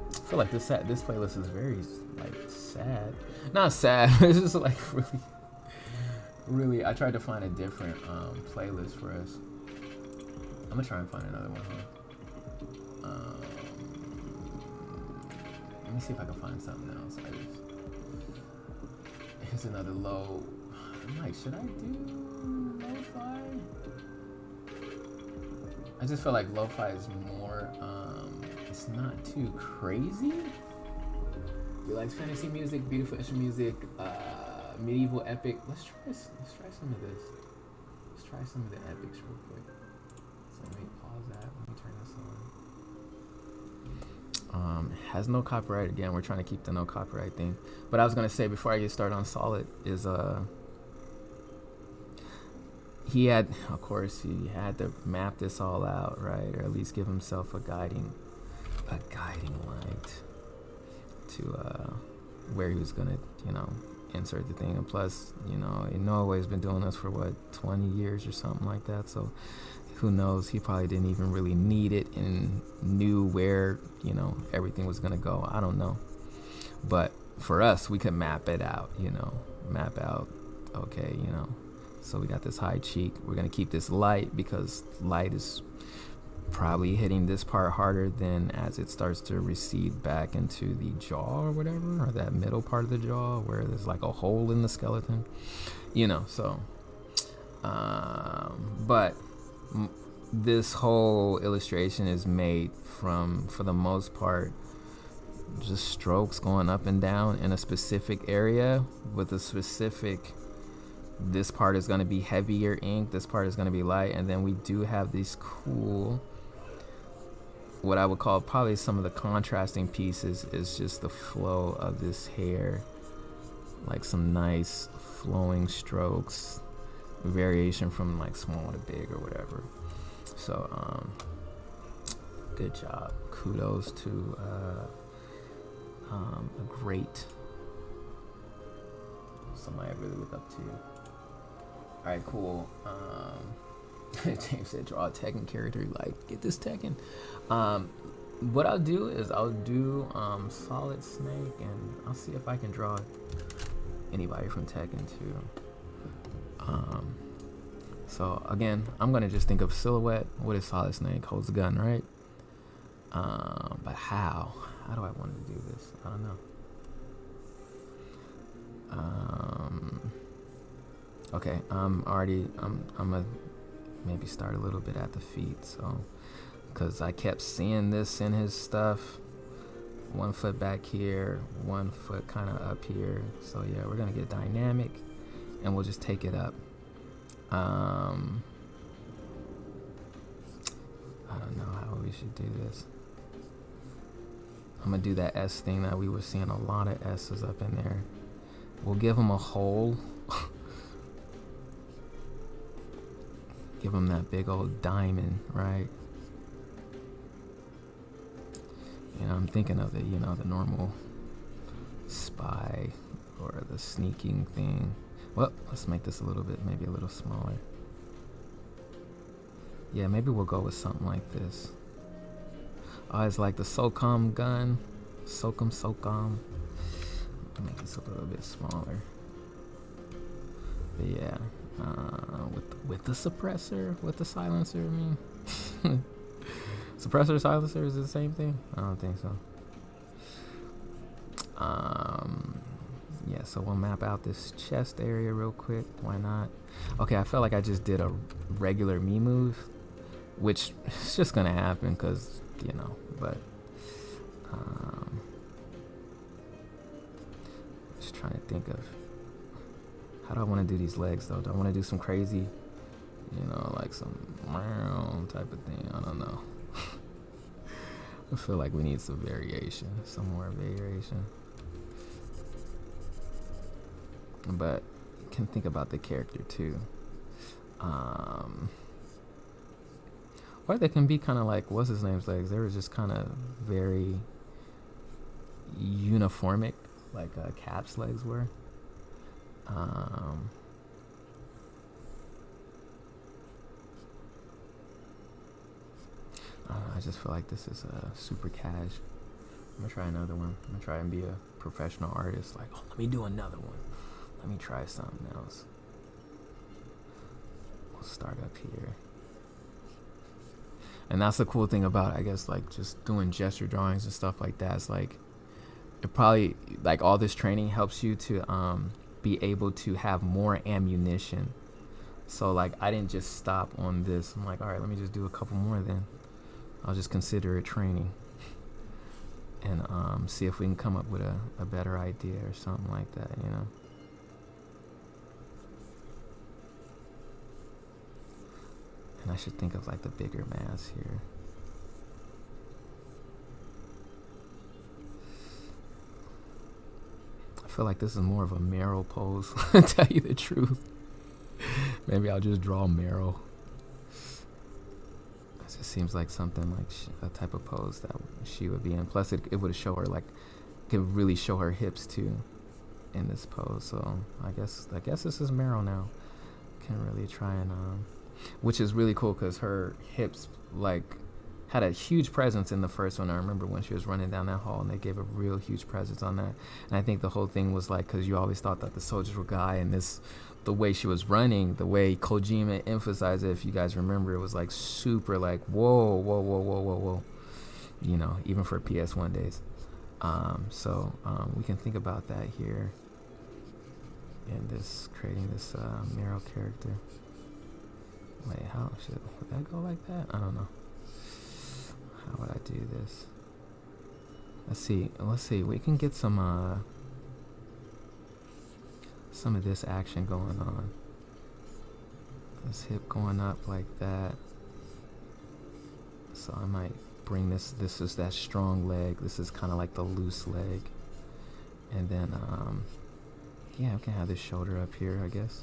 I feel like this playlist is very like sad. Not sad, it's just like really, I tried to find a different playlist for us. I'm gonna try and find another one, huh? Let me see if I can find something else. Here's another low. I'm like, should I do lo-fi? I just feel like lo-fi is more, it's not too crazy. We like fantasy music, beautiful instrument music, medieval epic. Let's try some of this. Let's try some of the epics real quick. So let me pause that. Let me turn this on. Has no copyright. Again, we're trying to keep the no copyright thing. But I was gonna say before I get started on solid is he had to map this all out, right? Or at least give himself a guiding light to where he was gonna, insert the thing. And plus, Norway's been doing this for 20 years or something like that. So who knows? He probably didn't even really need it and knew where, everything was gonna go. I don't know. But for us, we could map it out, okay, so we got this high cheek. We're gonna keep this light because light is probably hitting this part harder than as it starts to recede back into the jaw or whatever, or that middle part of the jaw where there's like a hole in the skeleton, so but this whole illustration is made from, for the most part, just strokes going up and down in a specific area with a specific, this part is going to be heavier ink, this part is going to be light, and then we do have these cool what I would call probably some of the contrasting pieces is just the flow of this hair, like some nice flowing strokes, variation from like small to big or whatever. So good job, kudos to a great, somebody I really look up to. All right, cool. James said draw a Tekken character, like get this Tekken. What I'll do is I'll do Solid Snake, and I'll see if I can draw anybody from Tekken too. So again, I'm gonna just think of silhouette. What is Solid Snake? Holds the gun, right? But how do I want to do this? I don't know. Okay, I'm gonna maybe start a little bit at the feet, so because I kept seeing this in his stuff. 1 foot back here, 1 foot kind of up here. So yeah, we're gonna get dynamic, and we'll just take it up. I don't know how we should do this. I'm gonna do that S thing that we were seeing a lot of S's up in there. We'll give him a hole. Give him that big old diamond, right? You know, I'm thinking of the, you know, the normal spy or the sneaking thing. Well, let's make this a little bit, maybe a little smaller. Yeah, maybe we'll go with something like this. Oh, it's like the SOCOM gun. SOCOM. Make this a little bit smaller. But yeah, with the suppressor, with the silencer, I mean. Suppressor, silencer, is it the same thing? I don't think so. Yeah, so we'll map out this chest area real quick. Why not? Okay, I felt like I just did a regular me move, which is just gonna happen because, you know, but just trying to think of how do I want to do these legs though. Do I want to do some crazy, you know, like some type of thing? I don't know. I feel like we need some variation, some more variation. But you can think about the character too. Or they can be kind of like, what's his name's legs? They were just kind of very uniformic, like Cap's legs were. I just feel like this is super cash. I'm gonna try another one. I'm gonna try and be a professional artist. Like, oh, let me do another one. Let me try something else. We'll start up here. And that's the cool thing about, I guess, like just doing gesture drawings and stuff like that. It's like, it probably, like all this training helps you to be able to have more ammunition. So like, I didn't just stop on this. I'm like, all right, let me just do a couple more then. I'll just consider it training. And see if we can come up with a better idea or something like that, you know. And I should think of like the bigger mass here. I feel like this is more of a Meryl pose, to tell you the truth. Maybe I'll just draw Meryl. It seems like something like a type of pose that she would be in. Plus, it would show her, like, could really show her hips too in this pose. So I guess this is Meryl now. Can really try and which is really cool because her hips like had a huge presence in the first one. I remember when she was running down that hall and they gave a real huge presence on that. And I think the whole thing was like, because you always thought that the soldiers were guy, and this, the way she was running, the way Kojima emphasized it, if you guys remember, it was like super like whoa, you know, even for PS1 days. So we can think about that here in this, creating this Meryl character. Wait, how would that go like that? I don't know. How would I do this? Let's see. We can get some of this action going on. This hip going up like that. So I might bring this is that strong leg. This is kind of like the loose leg. And then, yeah, we can have this shoulder up here, I guess.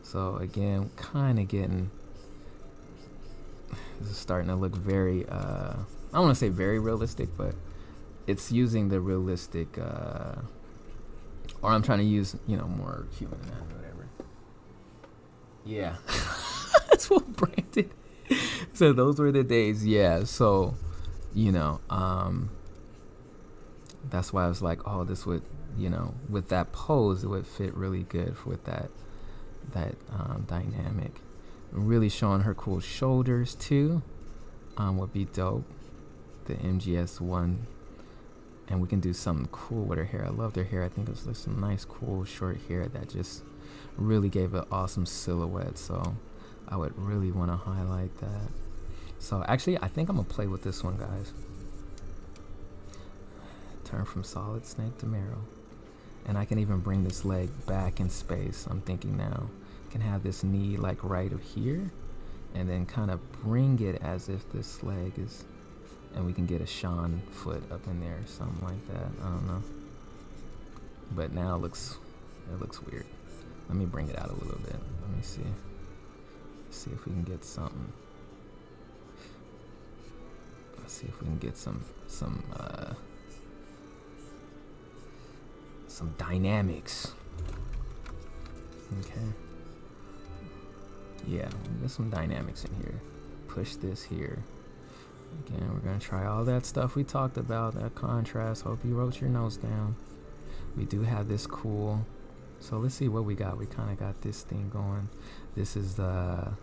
So again, kind of getting, this is starting to look very, I don't want to say very realistic, but it's using the realistic, or I'm trying to use, you know, more human anatomy, whatever. Yeah. That's what Brandon. So those were the days, yeah. So, you know, that's why I was like, oh, this would, you know, with that pose, it would fit really good with that dynamic. Really showing her cool shoulders too, would be dope. The MGS one, and we can do something cool with her hair. I loved her hair. I think it was like some nice, cool, short hair that just really gave an awesome silhouette. So I would really want to highlight that. So actually, I think I'm gonna play with this one, guys. Turn from solid snake to marrow. And I can even bring this leg back in space. I'm thinking now, can have this knee like right of here, and then kind of bring it as if this leg is, and we can get a Sean foot up in there, something like that. I don't know. But now it looks weird. Let me bring it out a little bit. Let me see. See if we can get something. Let's see if we can get some dynamics. Okay. Yeah, there's some dynamics in here. Push this here. Again, we're gonna try all that stuff we talked about, that contrast. Hope you wrote your notes down. We do have this cool. So let's see what we got. We kind of got this thing going. This is the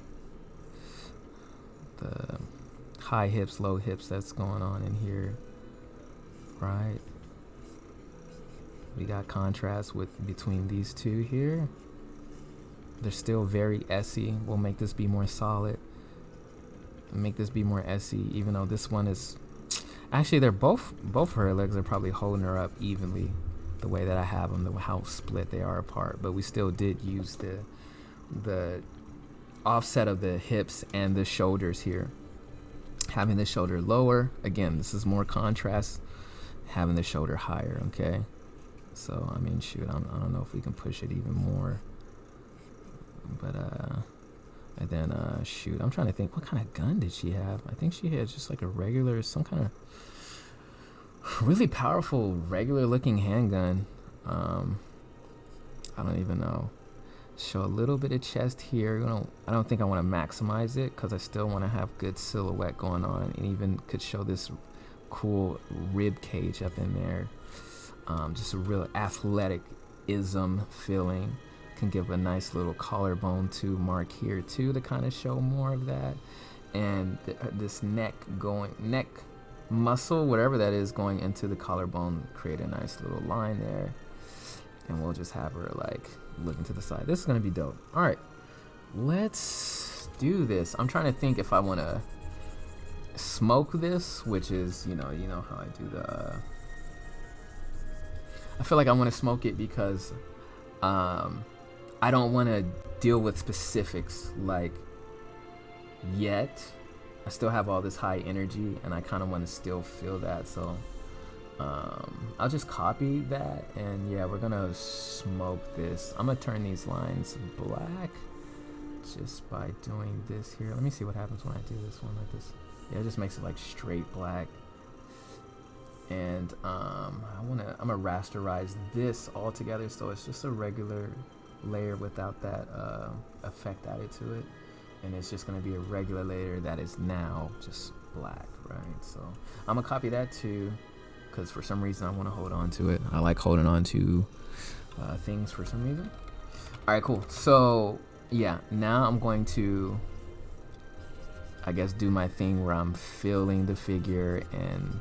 high hips, low hips that's going on in here, right? We got contrast between these two here. They're still very essy. We'll make this be more solid. Make this be more essy, even though this one is actually, they're both of her legs are probably holding her up evenly, the way that I have them, how split they are apart. But we still did use the offset of the hips and the shoulders here. Having the shoulder lower, again, this is more contrast. Having the shoulder higher, okay. So I mean, shoot, I don't know if we can push it even more. But and then shoot, I'm trying to think, what kind of gun did she have? I think she had just like a regular, some kind of really powerful, regular looking handgun. I don't even know. Show a little bit of chest here. I don't think I want to maximize it because I still want to have good silhouette going on, and even could show this cool rib cage up in there. Just a real athletic-ism feeling. Can give a nice little collarbone too mark here too to kind of show more of that, and this neck muscle, whatever that is, going into the collarbone, create a nice little line there, and we'll just have her like looking to the side. This is gonna be dope. All right, let's do this. I'm trying to think if I want to smoke this, which is you know how I do the. I feel like I want to smoke it because I don't want to deal with specifics like yet. I still have all this high energy and I kind of want to still feel that. So I'll just copy that, and yeah, we're gonna smoke this. I'm gonna turn these lines black just by doing this here. Let me see what happens when I do this one like this. Yeah, it just makes it like straight black. And I'm gonna rasterize this all together so it's just a regular layer without that effect added to it, and it's just gonna be a regular layer that is now just black, right? So I'm gonna copy that too, because for some reason I want to hold on to it. I like holding on to things for some reason. All right, cool. So yeah, now I'm going to, I guess, do my thing where I'm feeling the figure, and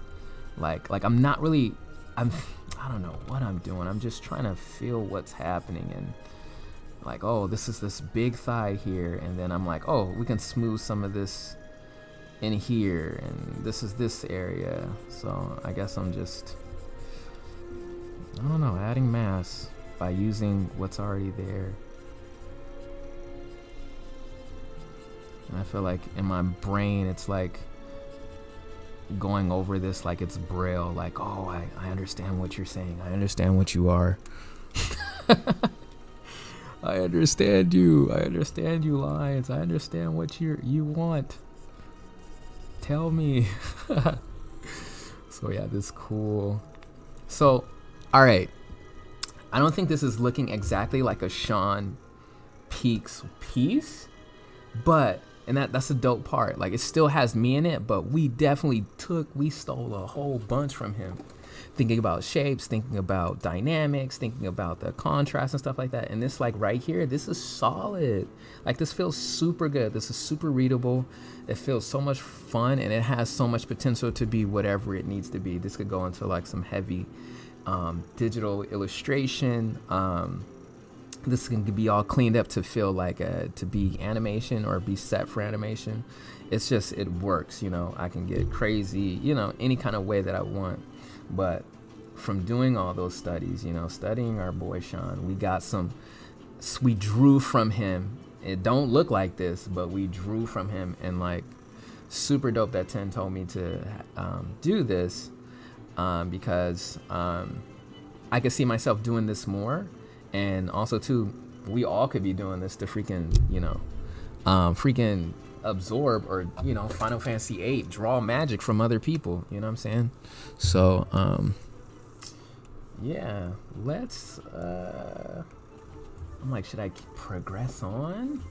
like I don't know what I'm doing. I'm just trying to feel what's happening, and like, oh, this is this big thigh here, and then I'm like, oh, we can smooth some of this in here, and this is this area. So I guess I'm just, I don't know, adding mass by using what's already there. And I feel like in my brain, it's like going over this like it's braille. Like, oh, I understand what you're saying. I understand what you are. I understand you. I understand you, Lions. I understand what you want. Tell me. So yeah, this is cool. So, all right. I don't think this is looking exactly like a Sean Peaks piece, but and that's a dope part. Like, it still has me in it, but we stole a whole bunch from him. Thinking about shapes, thinking about dynamics, thinking about the contrast and stuff like that. And this, like, right here, this is solid. Like, this feels super good. This is super readable. It feels so much fun, and it has so much potential to be whatever it needs to be. This could go into like some heavy digital illustration. This can be all cleaned up to feel like to be animation or be set for animation. It's just, it works, you know. I can get crazy, you know, any kind of way that I want. But from doing all those studies, you know, studying our boy Sean, we drew from him. It don't look like this, but we drew from him, and like, super dope that Ten told me to do this, because I could see myself doing this more. And also too, we all could be doing this to freaking, you know, freaking absorb, or, you know, Final Fantasy VIII, draw magic from other people, you know what I'm saying? So yeah, let's I'm like, should I progress on?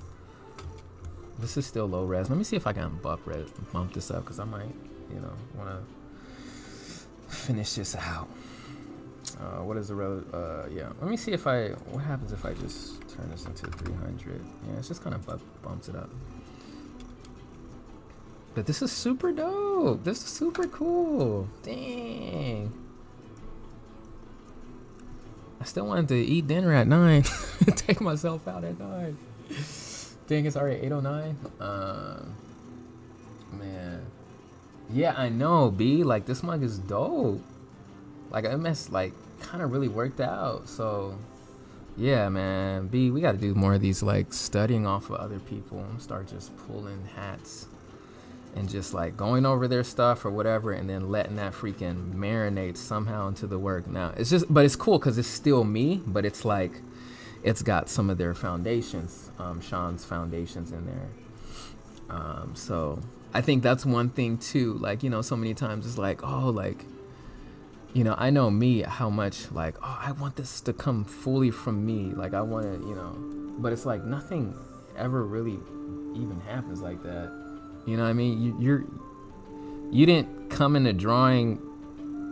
This is still low res. Let me see if I can bump this up, because I might, you know, want to finish this out. What is the yeah, let me see what happens if I just turn this into 300. Yeah, it's just kind of bumps it up. But this is super dope. This is super cool. Dang. I still wanted to eat dinner at 9. Take myself out at 9. Dang, it's already 8:09. Man. Yeah, I know, B. Like, this mug is dope. Like, MS, like, kind of really worked out. So, yeah, man. B, we got to do more of these, like, studying off of other people and start just pulling hats and just, like, going over their stuff or whatever, and then letting that freaking marinate somehow into the work. Now, it's just, but it's cool because it's still me, but it's like, it's got some of their foundations, Sean's foundations in there. So I think that's one thing too. Like, you know, so many times it's like, oh, like, you know, I know me, how much like, oh, I want this to come fully from me. Like, I want to, you know, but it's like nothing ever really even happens like that. You know what I mean? You didn't come into drawing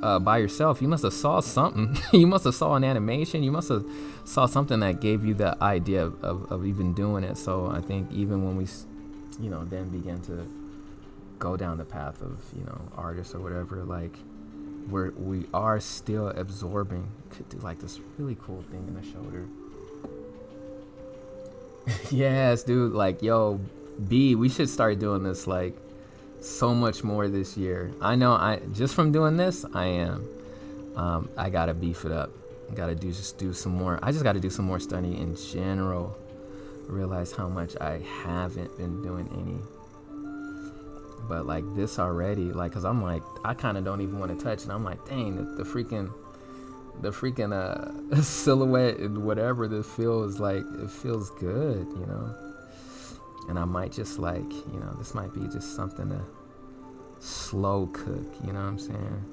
by yourself. You must have saw something. You must have saw an animation. You must have saw something that gave you the idea of even doing it. So I think even when we, you know, then began to go down the path of, you know, artists or whatever, like, we are still absorbing. Could do like this really cool thing in the shoulder. Yes, dude. Like, yo, B, we should start doing this like so much more this year. I know, I just from doing this, I am. I gotta beef it up. Gotta do some more. I just gotta do some more studying in general. Realize how much I haven't been doing any. But like this already, like, cause I'm like, I kind of don't even want to touch it. I'm like, dang, the freaking silhouette and whatever, this feels like, it feels good, you know. And I might just like, you know, this might be just something to slow cook, you know what I'm saying?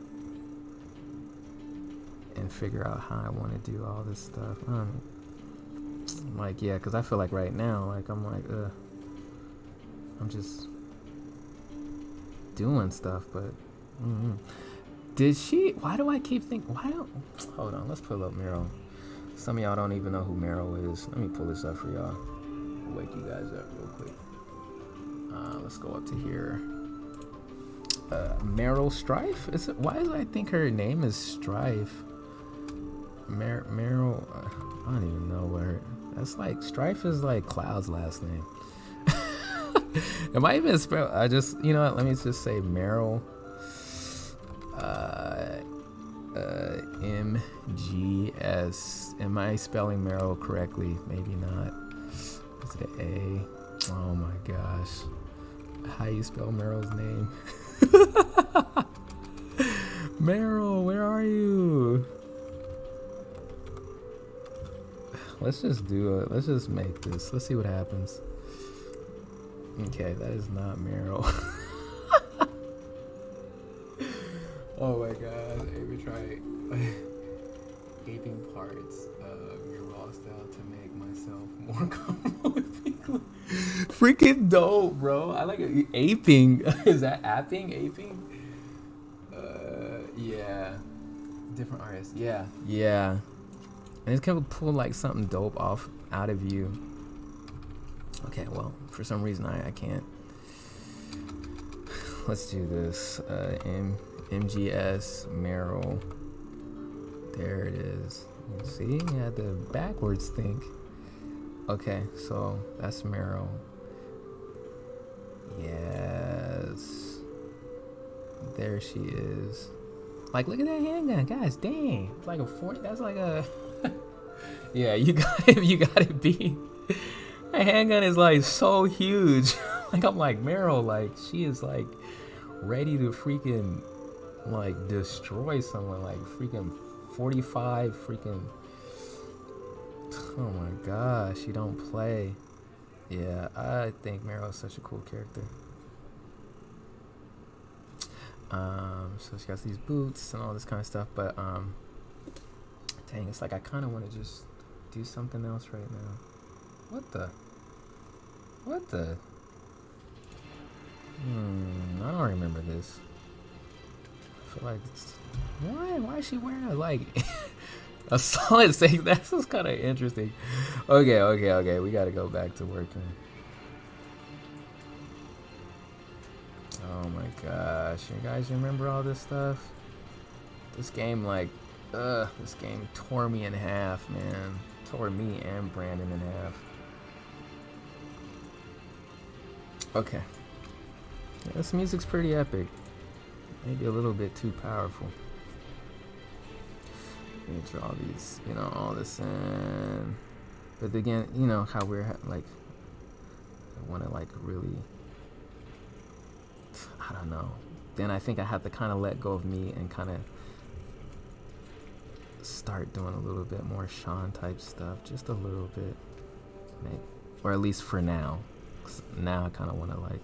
And figure out how I want to do all this stuff. Like, yeah, because I feel like right now, like, I'm like, I'm just doing stuff, but why do I keep thinking, hold on, let's pull up Meryl. Some of y'all don't even know who Meryl is. Let me pull this up for y'all. Wake you guys up real quick. Let's go up to here. Meryl Strife? Why do I think her name is Strife? Meryl, I don't even know where. That's like, Strife is like Cloud's last name. Am I even spell? I just, you know what? Let me just say Meryl. MGS. Am I spelling Meryl correctly? Maybe not. Is it an A? Oh my gosh. How you spell Meryl's name? Meryl, where are you? Let's just do it. Let's just make this. Let's see what happens. Okay, that is not Meryl. Oh my god, Amy tried aping parts of your raw style to make myself more comfortable with people. Freaking dope, bro. I like it. Aping. Is that apping? Aping? Yeah. Different artists. Yeah. Yeah. And it's gonna pull like something dope off out of you. Okay, well, for some reason I can't. Let's do this. MGS Meryl. There it is. You see, you had the backwards think. Okay, so that's Meryl. Yes. There she is. Like, look at that handgun, guys. Dang, it's like a 40. That's like a. Yeah, you gotta be. That handgun is like so huge. Like I'm like Meryl. Like she is like ready to freaking like destroy someone. Like freaking 45. Freaking. Oh my gosh, she don't play. Yeah, I think Meryl is such a cool character. So she got these boots and all this kind of stuff, but dang, it's like I kind of want to just do something else right now. What the? I don't remember this. I feel like why is she wearing a like a solid six? That's just kind of interesting. Okay, we gotta go back to working. Oh my gosh, you guys remember all this stuff? This game this game tore me in half, man. Tore me and Brandon in half. Okay. Yeah, this music's pretty epic. Maybe a little bit too powerful. Let me draw these, all this in. But again, you know how we're like, I want to like really, I don't know. Then I think I have to kind of let go of me and kind of start doing a little bit more Sean type stuff, just a little bit, maybe, or at least for now. 'Cause now I kind of want to like,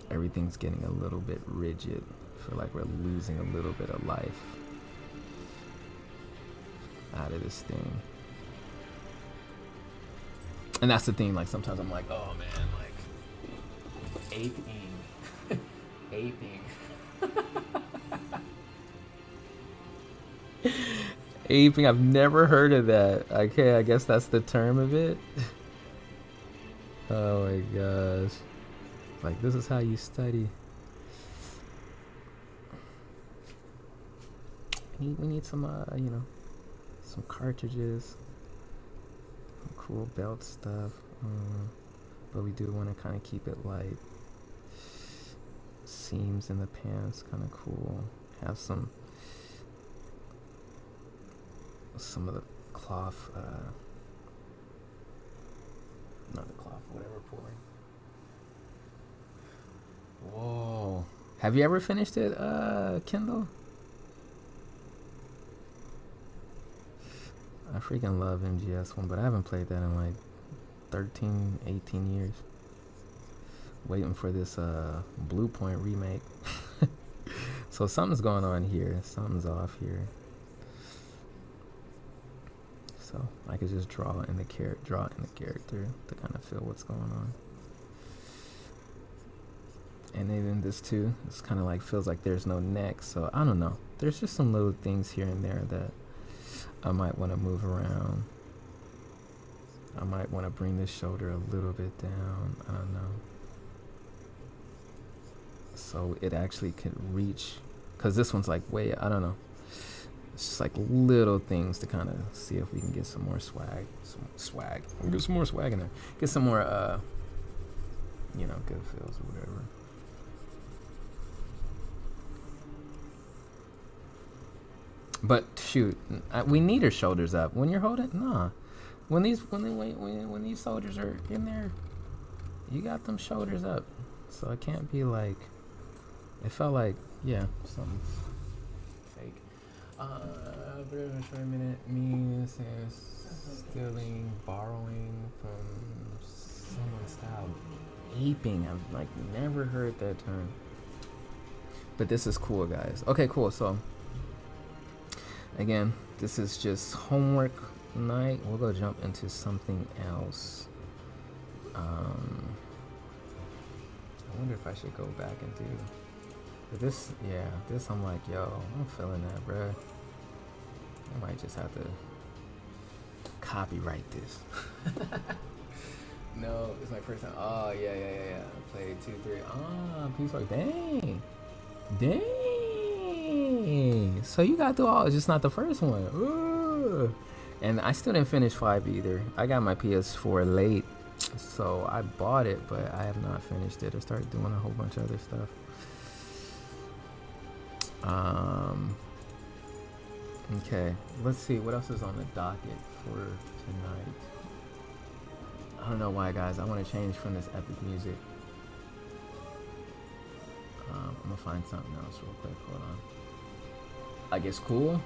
everything's getting a little bit rigid. I feel like we're losing a little bit of life out of this thing. And that's the thing, like sometimes I'm like, oh man, like aping. Aping, I've never heard of that. Okay, I guess that's the term of it. Oh my gosh. Like, this is how you study. We need some, some cartridges. Some cool belt stuff. But we do want to kind of keep it light. Seams in the pants, kind of cool. Have some of the cloth, not the cloth, whatever, pulling. Whoa. Have you ever finished it, Kindle? I freaking love MGS1, but I haven't played that in like 13, 18 years. Waiting for this Blue Point remake. So something's going on here. Something's off here. So I could just draw in the character to kind of feel what's going on. And even this too, it's kind of like feels like there's no neck. So I don't know. There's just some little things here and there that I might want to move around. I might want to bring this shoulder a little bit down. I don't know. So it actually could reach, because this one's like way, I don't know. It's just like little things to kind of see if we can get some more swag. Get some more swag in there. Get some more, good feels or whatever. But shoot, we need her shoulders up. When you're holding, nah. When these soldiers are in there, you got them shoulders up, so it can't be like. It felt like, yeah, something fake. But for a minute, me says stealing, borrowing from someone's style, aping. I've like never heard that term. But this is cool, guys. Okay, cool. So again, this is just homework night. We'll go jump into something else. I wonder if I should go back and do. But this, yeah, this I'm like, yo, I'm feeling that, bruh. I might just have to copyright this. No, it's my first time. Oh, yeah. I played 2, 3. Ah, Peace Walk. Dang. So you got through all, it's just not the first one. Ooh. And I still didn't finish 5 either. I got my PS4 late, so I bought it, but I have not finished it. I started doing a whole bunch of other stuff. Okay, let's see what else is on the docket for tonight. I don't know why, guys. I want to change from this epic music. I'm gonna find something else real quick. Hold on. Like, it's cool,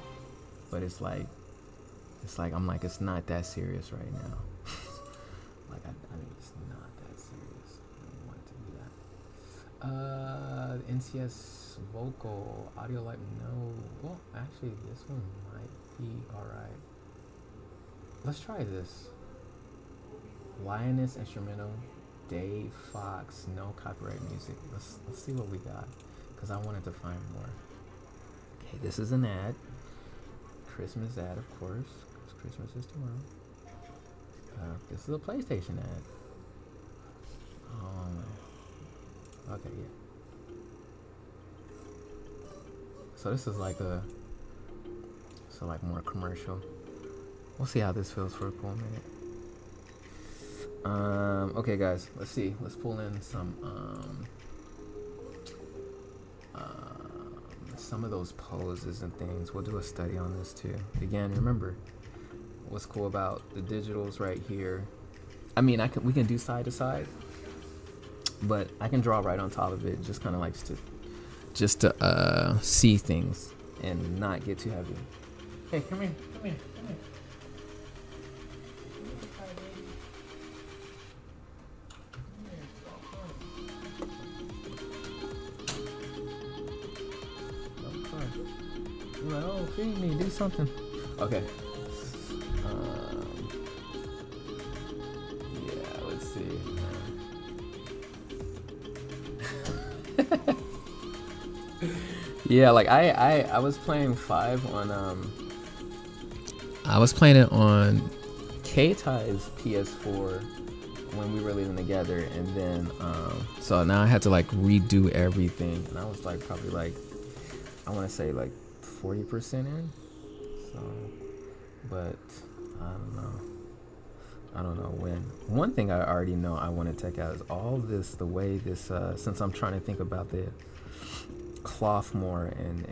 but it's like I'm like, it's not that serious right now. Like, I mean, it's not that serious. I don't want it to be that. NCS vocal audio, like, no. Well, actually, this one might be alright. Let's try this. Lioness instrumental, Dave Fox, no copyright music. Let's see what we got, because I wanted to find more. Okay, this is an ad. Christmas ad, of course, because Christmas is tomorrow. This is a PlayStation ad. Oh, okay, yeah. So this is like more commercial. We'll see how this feels for a cool minute. Okay, guys, let's see. Let's pull in some of those poses and things. We'll do a study on this too. Again, remember, what's cool about the digitals right here. I mean, we can do side to side, but I can draw right on top of it, just kind of like to see things and not get too heavy. Hey, come here. Like, oh, feed me, do something. Okay. Yeah, let's see. Yeah, like I was playing 5 on I was playing it on K-Ty's PS4 when we were living together, and then so now I had to like redo everything, and I was like probably like, I want to say like 40% in. So, but I don't know when. One thing I already know I want to check out is all this, the way this since I'm trying to think about the cloth more and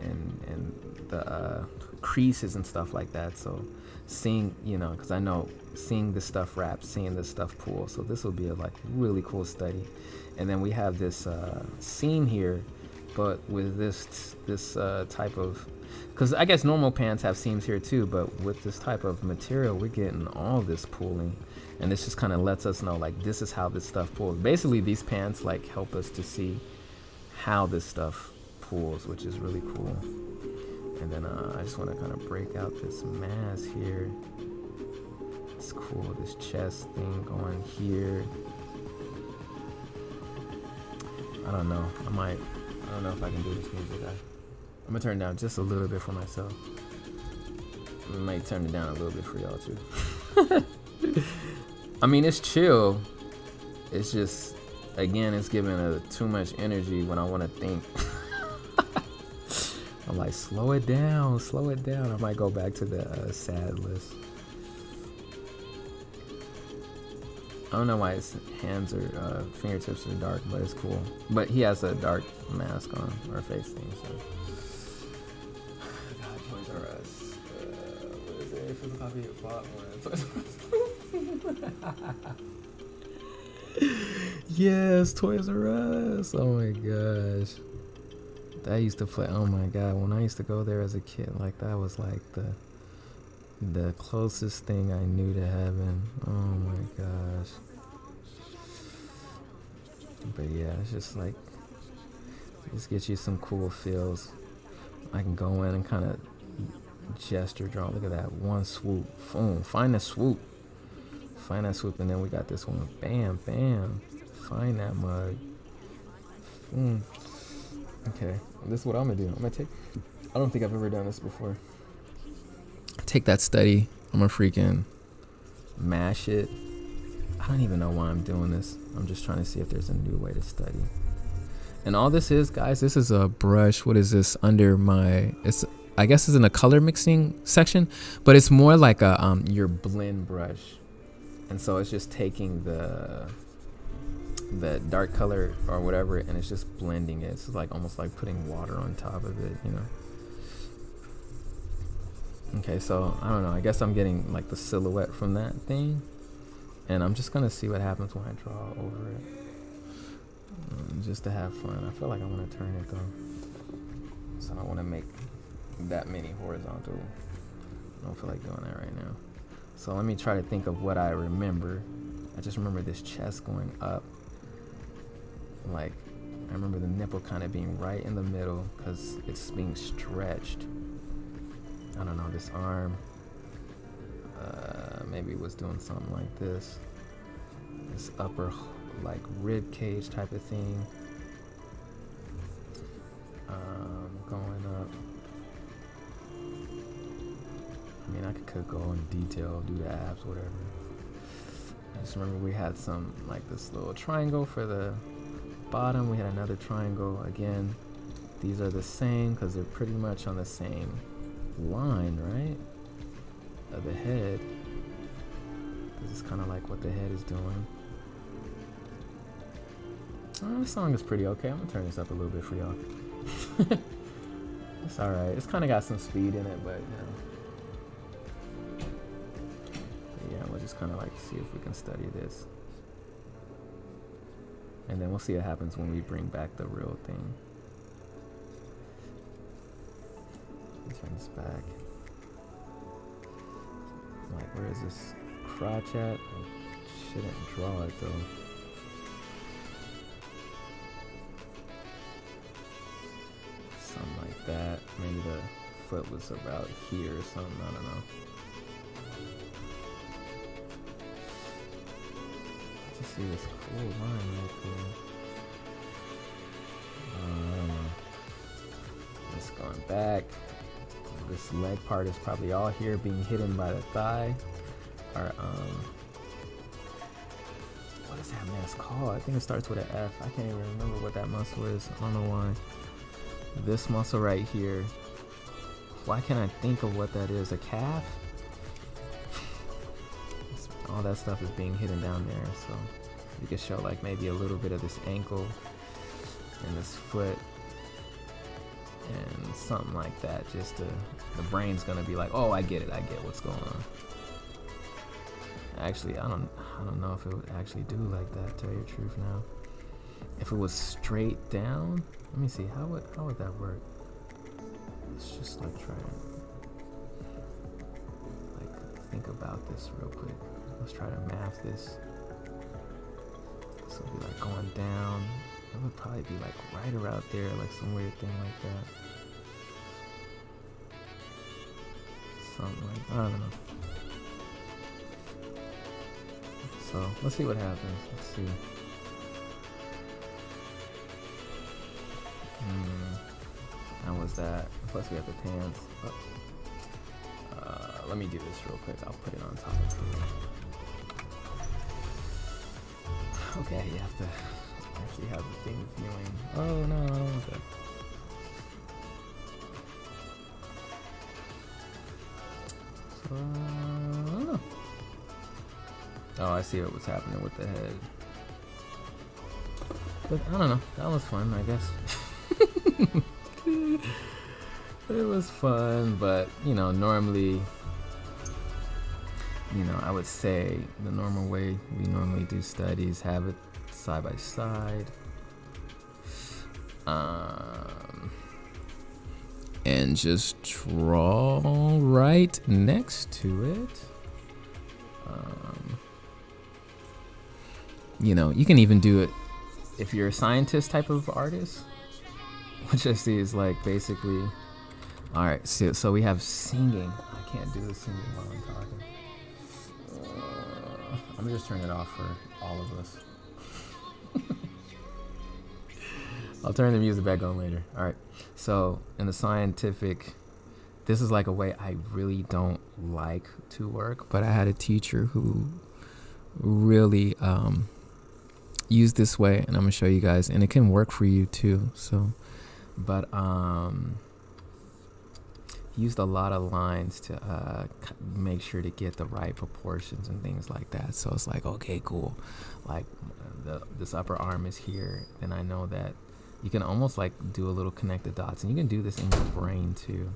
the creases and stuff like that. So seeing, because I know seeing this stuff wrap, seeing this stuff pull. So this will be a like really cool study. And then we have this seam here, but with this type of, because I guess normal pants have seams here too, but with this type of material, we're getting all this pulling, and this just kind of lets us know like this is how this stuff pulls. Basically, these pants like help us to see how this stuff pulls, which is really cool. And then I just want to kind of break out this mass here. It's cool, this chest thing going here. I don't know. I don't know if I can do this music. I'm gonna turn it down just a little bit for myself. I might turn it down a little bit for y'all too. I mean, it's chill. It's just, again, it's giving too much energy when I want to think. I'm like, slow it down. I might go back to the sad list. I don't know why his hands are, fingertips are dark, but it's cool. But he has a dark mask on, or face thing, so. God, Toys R Us. What is it? If it's a copy of bought one. Yes, Toys R Us. Oh my gosh. I used to play. Oh my god, when I used to go there as a kid, like that was like the closest thing I knew to heaven. Oh my gosh. But yeah, it's just like, just get you some cool feels. I can go in and kind of gesture, draw. Look at that one swoop. Boom. Find the swoop. Find that swoop, and then we got this one. Bam, bam. Find that mug. Okay, this is what I'm gonna do. I'm gonna take. I don't think I've ever done this before. Take that study. I'm gonna freaking mash it. I don't even know why I'm doing this. I'm just trying to see if there's a new way to study. And all this is, guys, this is a brush. What is this under my? It's, I guess it's in the color mixing section, but it's more like a your blend brush. And so it's just taking the dark color or whatever, and it's just blending it. It's like almost like putting water on top of it, you know. Okay, so I don't know. I guess I'm getting like the silhouette from that thing, and I'm just gonna see what happens when I draw over it, just to have fun. I feel like I want to turn it though, so I don't want to make that many horizontal. I don't feel like doing that right now. So let me try to think of what I remember. I just remember this chest going up. Like, I remember the nipple kind of being right in the middle because it's being stretched. I don't know, this arm. Maybe it was doing something like this. This upper, like, rib cage type of thing. Going up. I mean, I could go in detail, do the abs, whatever. I just remember we had some, like this little triangle for the bottom. We had another triangle. Again, these are the same because they're pretty much on the same line, right? Of the head. This is kind of like what the head is doing. This song is pretty okay. I'm going to turn this up a little bit for y'all. It's alright. It's kind of got some speed in it, but, you know. Yeah, we'll just kind of like see if we can study this, and then we'll see what happens when we bring back the real thing. Turn this back. Like, where is this crotch at? I shouldn't draw it though. Something like that. Maybe the foot was about here or something. I don't know. See this cool line right there. Just going back. This leg part is probably all here being hidden by the thigh. Or what is that mass called? I think it starts with an F. I can't even remember what that muscle is. I don't know why. This muscle right here. Why can't I think of what that is? A calf? All that stuff is being hidden down there, so you can show like maybe a little bit of this ankle and this foot and something like that. Just to, the brain's gonna be like, oh, I get it, I get what's going on. Actually, I don't know if it would actually do like that. Tell you the truth now. If it was straight down, let me see. How would that work? Let's just like try to like think about this real quick. Let's try to math this. So it'll be like going down. It would probably be like right around there, like some weird thing like that. Something like, I don't know. So let's see what happens. Let's see. How was that? Plus we have the pants. Oh. Let me do this real quick. I'll put it on top of it. Okay, you have to actually have the thing viewing. Oh no, I don't want that. So, I don't know. Oh, I see what was happening with the head. But I don't know. That was fun, I guess. It was fun, but you know, normally you know, I would say the normal way we normally do studies, have it side by side. And just draw right next to it. You know, you can even do it if you're a scientist type of artist, which I see is like basically, all right, so we have singing. I can't do the singing while I'm talking. I'm just turning it off for all of us. I'll turn the music back on later. All right. So in the scientific, this is like a way I really don't like to work, but I had a teacher who really used this way, and I'm gonna show you guys, and it can work for you too. So, but he used a lot of lines to make sure to get the right proportions and things like that. So it's like, okay, cool. Like this upper arm is here, and I know that you can almost like do a little connect the dots, and you can do this in your brain too.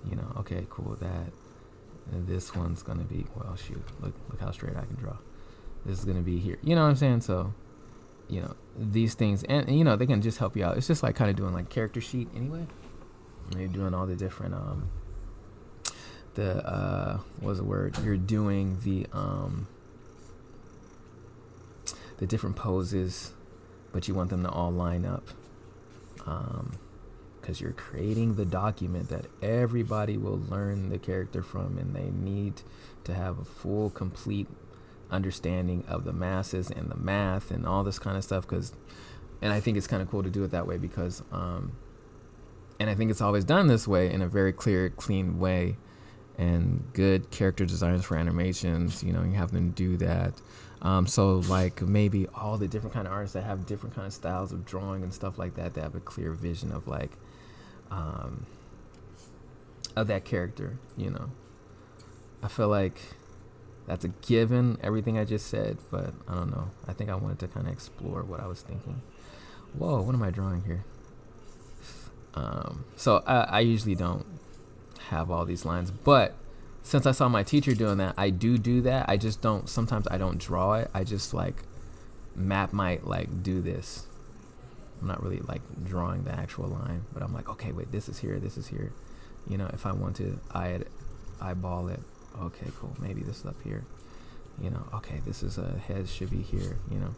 You know, okay, cool. That this one's gonna be, well, shoot, look how straight I can draw. This is gonna be here. You know what I'm saying? So, you know, these things, and you know, they can just help you out. It's just like kind of doing like character sheet anyway. And you're doing all the different what's the word? You're doing the different poses, but you want them to all line up. Because you're creating the document that everybody will learn the character from, and they need to have a full, complete understanding of the masses and the math and all this kind of stuff. And I think it's kind of cool to do it that way because, and I think it's always done this way in a very clear, clean way, and good character designs for animations, you know, you have them do that. So like maybe all the different kind of artists that have different kind of styles of drawing and stuff like that, they have a clear vision of like, of that character, you know. I feel like that's a given, everything I just said, but I don't know. I think I wanted to kind of explore what I was thinking. Whoa, what am I drawing here? So I usually don't have all these lines, but since I saw my teacher doing that, I do that. I just don't, sometimes I don't draw it. I just like might like do this. I'm not really like drawing the actual line, but I'm like, okay, wait, this is here. You know, if I want to eyeball it, okay, cool. Maybe this is up here. You know, okay, this is a head should be here, you know.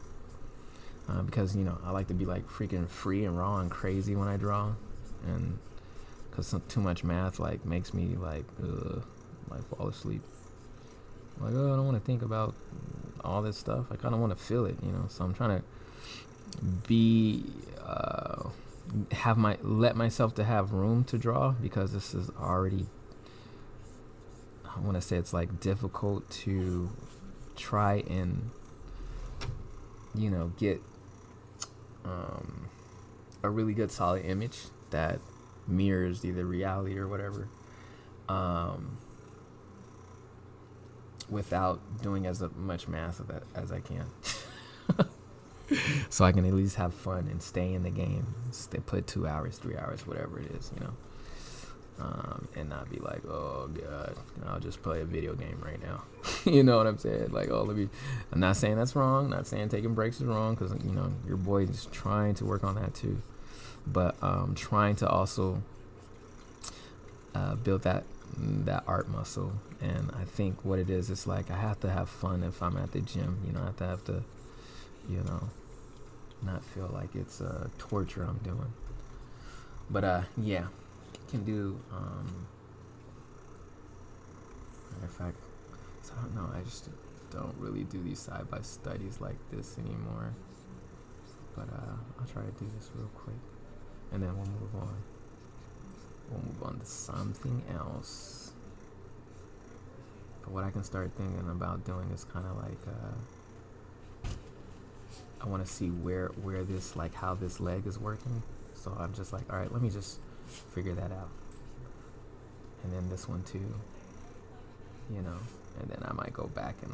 Because, you know, I like to be like freaking free and raw and crazy when I draw. And because too much math like makes me like fall asleep. Like, oh, I don't want to think about all this stuff. I kind of want to feel it, you know. So I'm trying to be let myself to have room to draw, because this is already, I want to say it's like difficult to try and, you know, get a really good solid image that mirrors either reality or whatever, without doing as much math of it as I can. So I can at least have fun and stay in the game. Put 2 hours, 3 hours, whatever it is, you know. And not be like, oh god, I'll just play a video game right now. You know what I'm saying? Like, oh, I'm not saying that's wrong, not saying taking breaks is wrong, because, you know, your boy is trying to work on that too. But trying to also build that art muscle. And I think what it is, it's like I have to have fun if I'm at the gym. You know, I have to, you know, not feel like it's torture I'm doing. But yeah, can do. Matter of fact, so I don't know. I just don't really do these side by studies like this anymore. But I'll try to do this real quick, and then we'll move on. We'll move on to something else. But what I can start thinking about doing is kind of like, I want to see where this, like how this leg is working. So I'm just like, all right, let me just figure that out. And then this one too, you know, and then I might go back and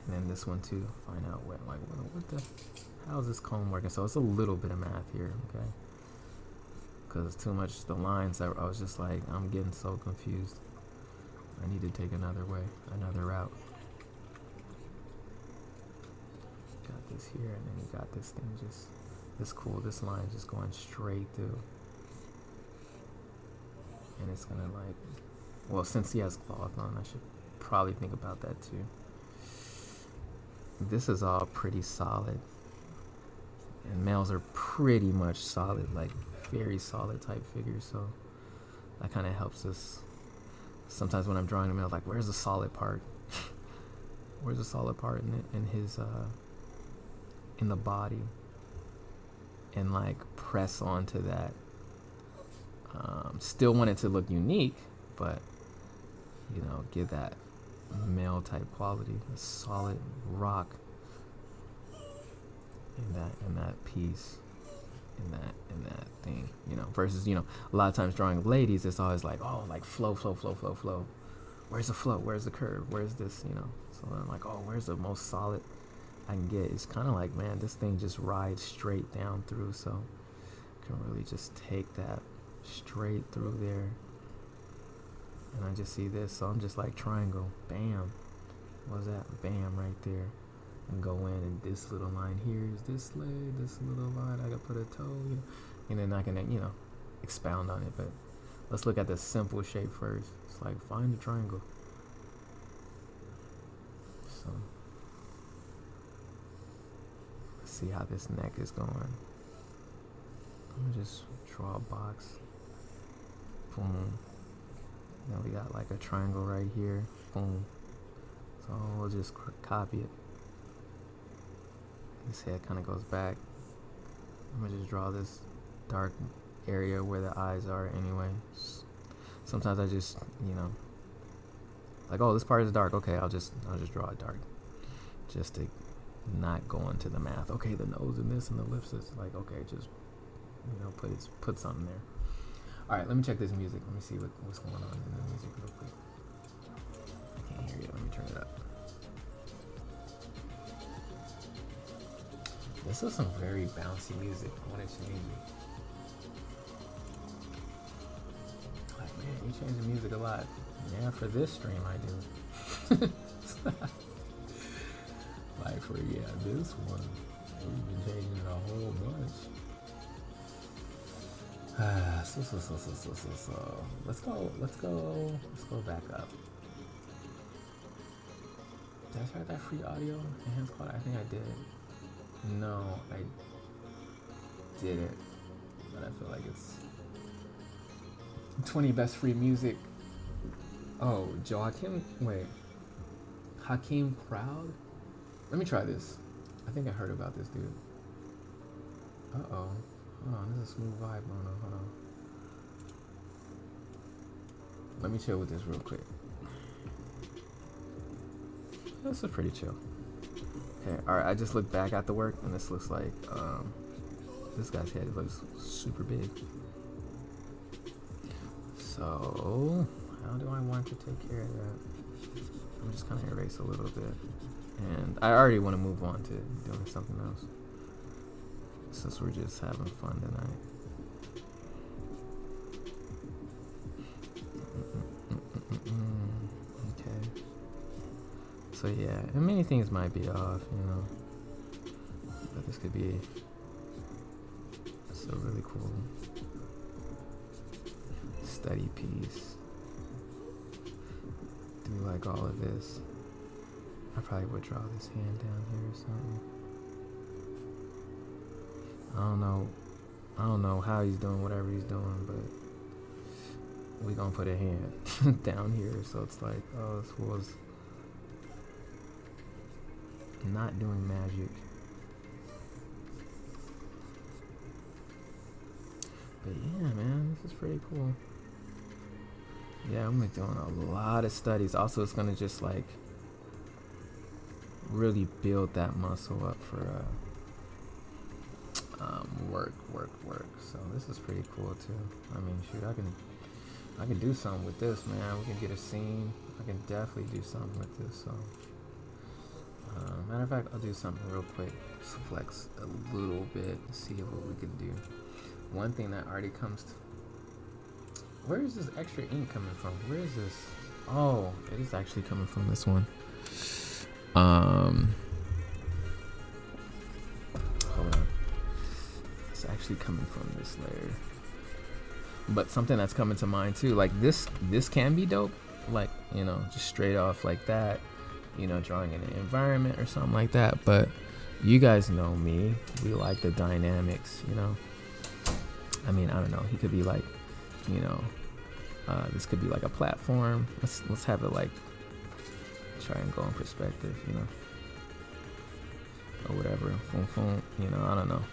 then this one too, find out what how's this comb working. So it's a little bit of math here, okay? Because it's too much, the lines, I was just like, I'm getting so confused. I need to take another way, another route. Got this here, and then you got this thing just, this cool, this line just going straight through. And it's gonna like, well, since he has cloth on, I should probably think about that too. This is all pretty solid. And males are pretty much solid, like very solid type figures, so that kind of helps us. Sometimes when I'm drawing a male, like, where's the solid part? Where's the solid part in his in the body? And like press onto that. Still want it to look unique, but you know, give that male type quality, a solid rock in that piece, in that thing, you know, versus, you know, a lot of times drawing ladies, it's always like, oh, like flow. Where's the flow? Where's the curve? Where's this, you know? So I'm like, oh, where's the most solid I can get? It's kind of like, man, this thing just rides straight down through, so I can really just take that straight through there. And I just see this, so I'm just like triangle, bam. What's that? Bam, right there. And go in, and this little line here is this leg, this little line, I gotta put a toe, you know, and then I can, you know, expound on it. But let's look at the simple shape first. It's like, find the triangle. So let's see how this neck is going. I'm gonna just draw a box. Boom. Then we got like a triangle right here. Boom. So we'll just copy it. This head kind of goes back. I'm gonna just draw this dark area where the eyes are anyway. Sometimes I just, you know, like, oh, this part is dark. Okay, I'll just draw it dark, just to not go into the math. Okay, the nose and this and the lips is like, okay, just, you know, put something there. All right, let me check this music. Let me see what's going on in the music real quick. I can't hear you. Let me turn it up. This is some very bouncy music. What it should be. Like, man, you change the music a lot. Yeah, for this stream I do. Like for, yeah, this one, we've been changing it a whole bunch. So let's go back up. Did I start that free audio enhanced quality? I think I did. No, I didn't, but I feel like it's 20 best free music. Oh, Hakeem Proud? Let me try this. I think I heard about this dude. Uh-oh. Hold on, this is a smooth vibe. Hold on. Let me chill with this real quick. This is pretty chill. Okay, alright, I just looked back at the work, and this looks like, this guy's head looks super big. So, how do I want to take care of that? I'm just kind of erase a little bit. And I already want to move on to doing something else, since we're just having fun tonight. Okay. So yeah, and many things might be off, you know, but this could be so really cool study piece. Do like all of this. I probably would draw this hand down here or something. I don't know how he's doing whatever he's doing, but we gonna put a hand down here, so it's like, oh, this was not doing magic. But yeah, man, this is pretty cool. Yeah, I'm like doing a lot of studies. Also, it's gonna just like really build that muscle up for work. So this is pretty cool too. I mean, shoot, I can do something with this, man. We can get a scene. I can definitely do something with this. So matter of fact, I'll do something real quick. Just flex a little bit, see what we can do. One thing that already comes to, where is this extra ink coming from? Where is this? Oh, it is actually coming from this one. Hold on. It's actually coming from this layer. But something that's coming to mind too, like this can be dope. Like, you know, just straight off like that, you know, drawing in an environment or something like that. But you guys know me. We like the dynamics, you know. I mean, I don't know. He could be like, you know, this could be like a platform. Let's have it like try and go in perspective, you know, or whatever. You know, I don't know.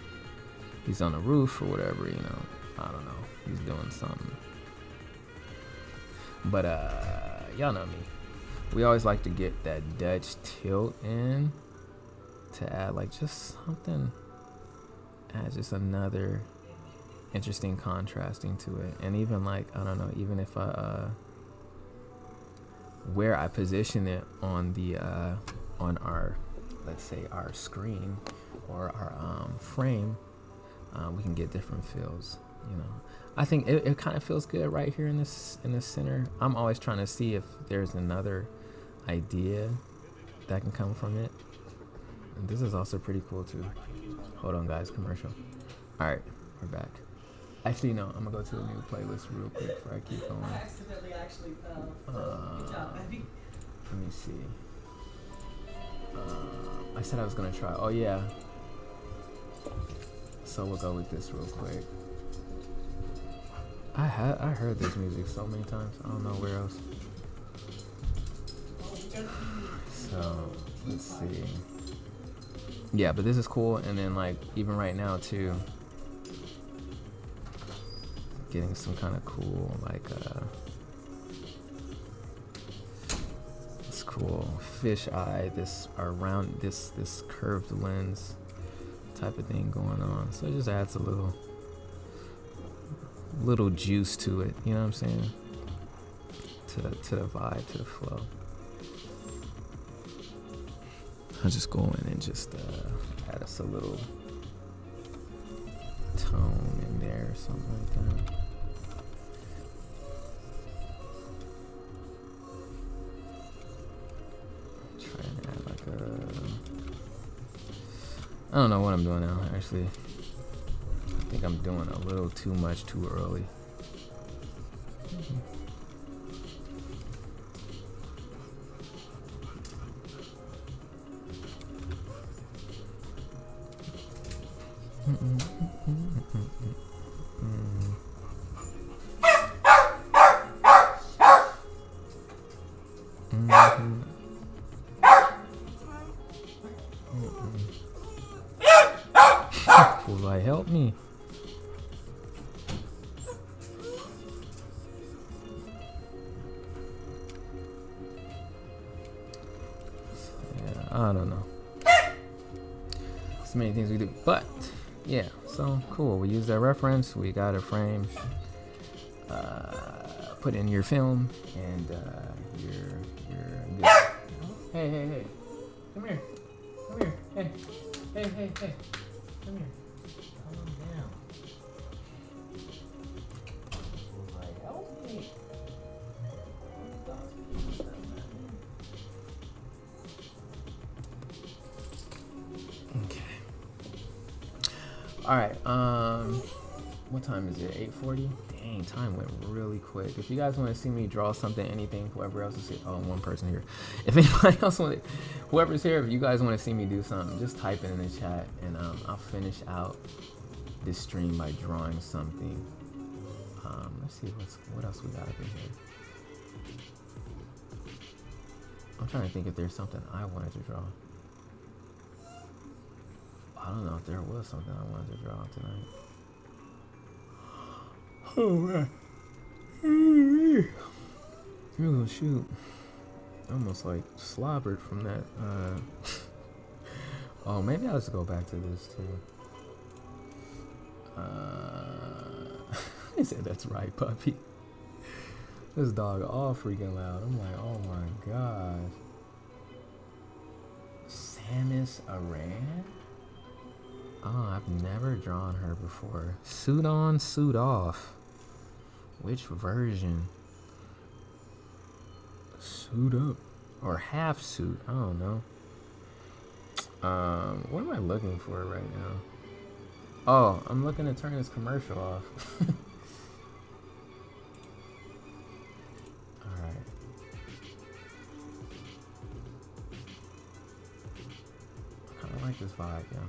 He's on the roof or whatever, you know. I don't know. He's doing something. But y'all know me. We always like to get that Dutch tilt in to add like just something, add just another interesting contrasting to it. And even like, I don't know, even if I where I position it on the on our, let's say our screen or our frame, we can get different feels, you know. I think it kind of feels good right here in this center. I'm always trying to see if there's another idea that can come from it. And this is also pretty cool too. Hold on guys, commercial. All right, we're back. Actually, no, I'm gonna go to a new playlist real quick before I keep going. I accidentally actually fell. Good job, baby. Let me see. I said I was gonna try. Oh yeah. So we'll go with this real quick. I heard this music so many times. I don't know where else. So let's see. Yeah, but this is cool. And then like even right now too, getting some kind of cool like it's cool fish eye, this around this curved lens type of thing going on. So it just adds a little juice to it, you know what I'm saying? To the vibe, to the flow. I'll just go in and just add us a little tone in there or something like that. Try and add like I don't know what I'm doing now, actually. I think I'm doing a little too much too early. Will help me? Yeah, I don't know. So many things we do, but yeah, so cool. We use that reference. We got a frame. Put in your film, and you're good. Hey, come here, hey, come here. Calm down. Like, help me. Okay. All right. What time is it? 8:40. Dang, time went really quick. If you guys want to see me draw something, anything, whoever else is here. Oh, one person here. If anybody else whoever's here, if you guys want to see me do something, just type it in the chat, and I'll finish out this stream by drawing something. Let's see what else we got up in here. I'm trying to think if there's something I wanted to draw. I don't know if there was something I wanted to draw tonight. Oh man. Oh shoot. Almost like slobbered from that. Oh, maybe I'll just go back to this too. He said that's right, puppy. This dog all freaking loud. I'm like, oh my gosh. Samus Aran? Oh, I've never drawn her before. Suit on, suit off. Which version? Suit up. Or half suit. I don't know. What am I looking for right now? Oh, I'm looking to turn this commercial off. Alright. I kinda like this vibe, yeah.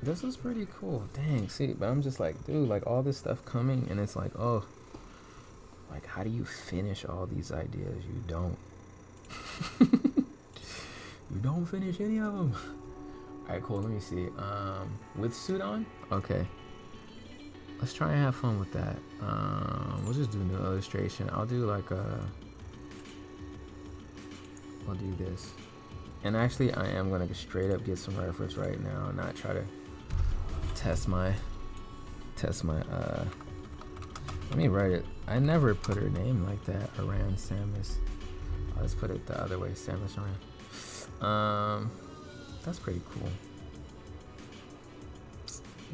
This is pretty cool. Dang, see, but I'm just like, dude, like all this stuff coming and it's like, oh, like how do you finish all these ideas? You don't. You don't finish any of them. Alright, cool, let me see. With suit on? Okay. Let's try and have fun with that. We'll just do a new illustration. I'll do like I'll do this. And actually I am gonna straight up get some reference right now and not try to test my let me write it. I never put her name like that, Aran Samus. I'll just put it the other way, Samus Aran. That's pretty cool.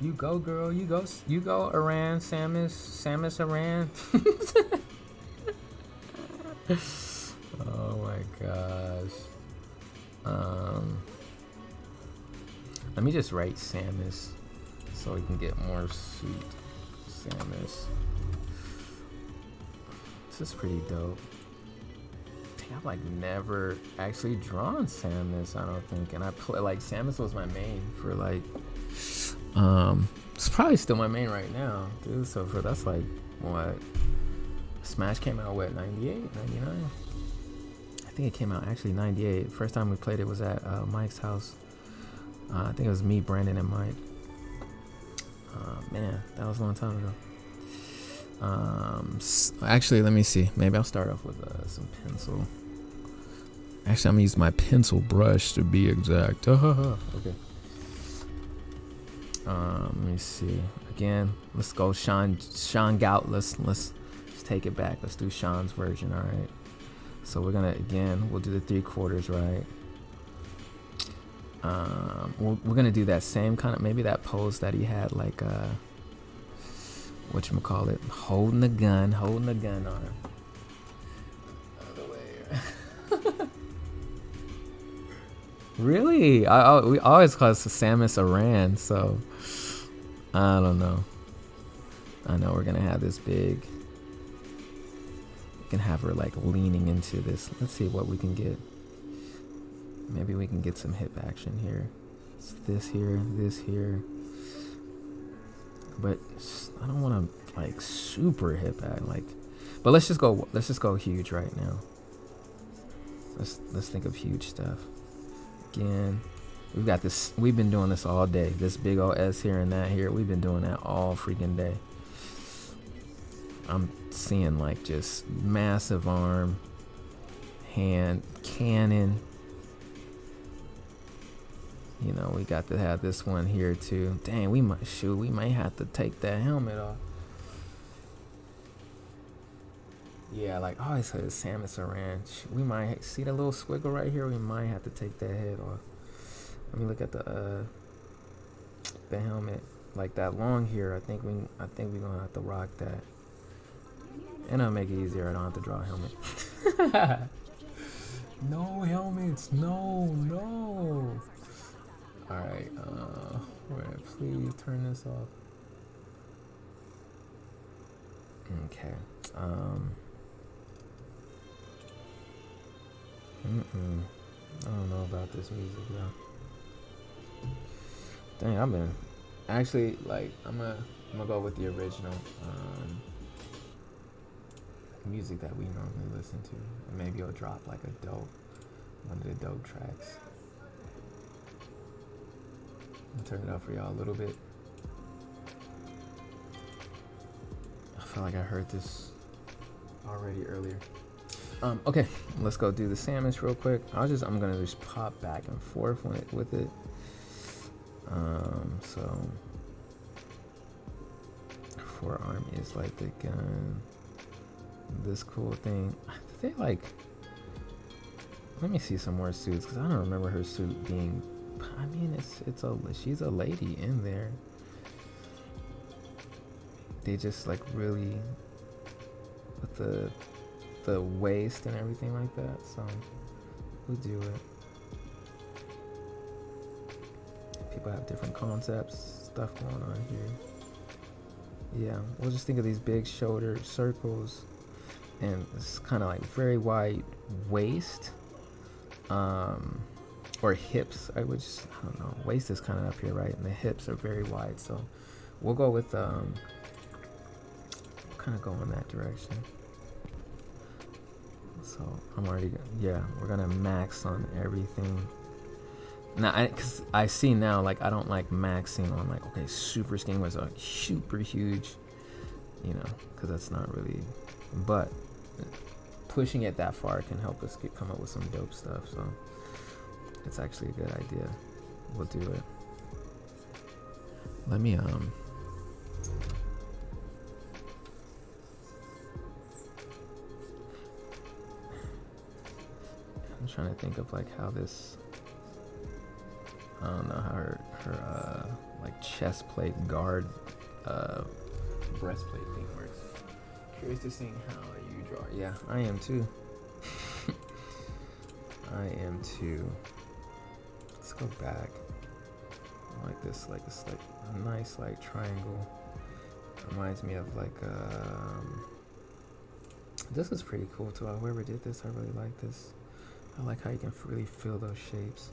You go, girl. You go, Aran, Samus Aran. Oh my gosh. Let me just write Samus so we can get more suit. Samus. This is pretty dope. I've like never actually drawn Samus, I don't think, and I play like Samus was my main for like it's probably still my main right now, dude. So for that's like what Smash came out what 98, 99? I think it came out actually 98. First time we played it was at Mike's house. I think it was me, Brandon, and Mike. Man, that was a long time ago. Actually, let me see. Maybe I'll start off with some pencil. Actually, I'm gonna use my pencil brush to be exact. Okay. Let me see. Again, let's go Sean Gout. Let's take it back. Let's do Sean's version. All right. So we're gonna we'll do the 3/4, right? We're gonna do that same kind of maybe that pose that he had like whatchamacallit, holding the gun on him. Other way. Really? We always call it Samus Aran, so I don't know. I know we're gonna have this big. We can have her like leaning into this. Let's see what we can get. Maybe we can get some hip action here. It's this here. But I don't want to like super hip act like. But let's just go huge right now. Let's think of huge stuff. Again, we've got this. We've been doing this all day. This big old S here and that here. We've been doing that all freaking day. I'm seeing like just massive arm, hand, cannon. You know, we got to have this one here too. Dang, we might have to take that helmet off. Yeah, like I always said, Samus Aran. We might see the little squiggle right here. We might have to take that head off. Let me look at the helmet. Like that long here. I think we're gonna have to rock that. And I'll make it easier. I don't have to draw a helmet. No helmets. No. Alright, please turn this off. Okay. I don't know about this music, though. Dang, I've been actually like I'm gonna go with the original music that we normally listen to. And maybe I'll drop like one of the dope tracks. I'll turn it up for y'all a little bit. I feel like I heard this already earlier. Okay, let's go do the Samus real quick. I'm gonna just pop back and forth with it. So forearm is like the gun. This cool thing. They like. Let me see some more suits because I don't remember her suit being. I mean, she's a lady in there. They just like really with the waist and everything like that. So we'll do it. People have different concepts, stuff going on here. Yeah, we'll just think of these big shoulder circles, and it's kind of like very wide waist, or hips. I don't know. Waist is kind of up here, right? And the hips are very wide. So we'll go with kind of go in that direction. So I'm already, yeah, we're gonna max on everything. Now, because I see now, like, I don't like maxing on, like, okay, super skinny was a super huge, you know, because that's not really, but pushing it that far can help us come up with some dope stuff. So it's actually a good idea. We'll do it. Let me, I'm trying to think of, like, how this, I don't know how her like chest plate guard breastplate thing works. Curious to see how you draw. Yeah, I am too. I am too. Let's go back. I like this, like it's like a nice like triangle. Reminds me of like this is pretty cool too. Whoever did this, I really like this. I like how you can really feel those shapes.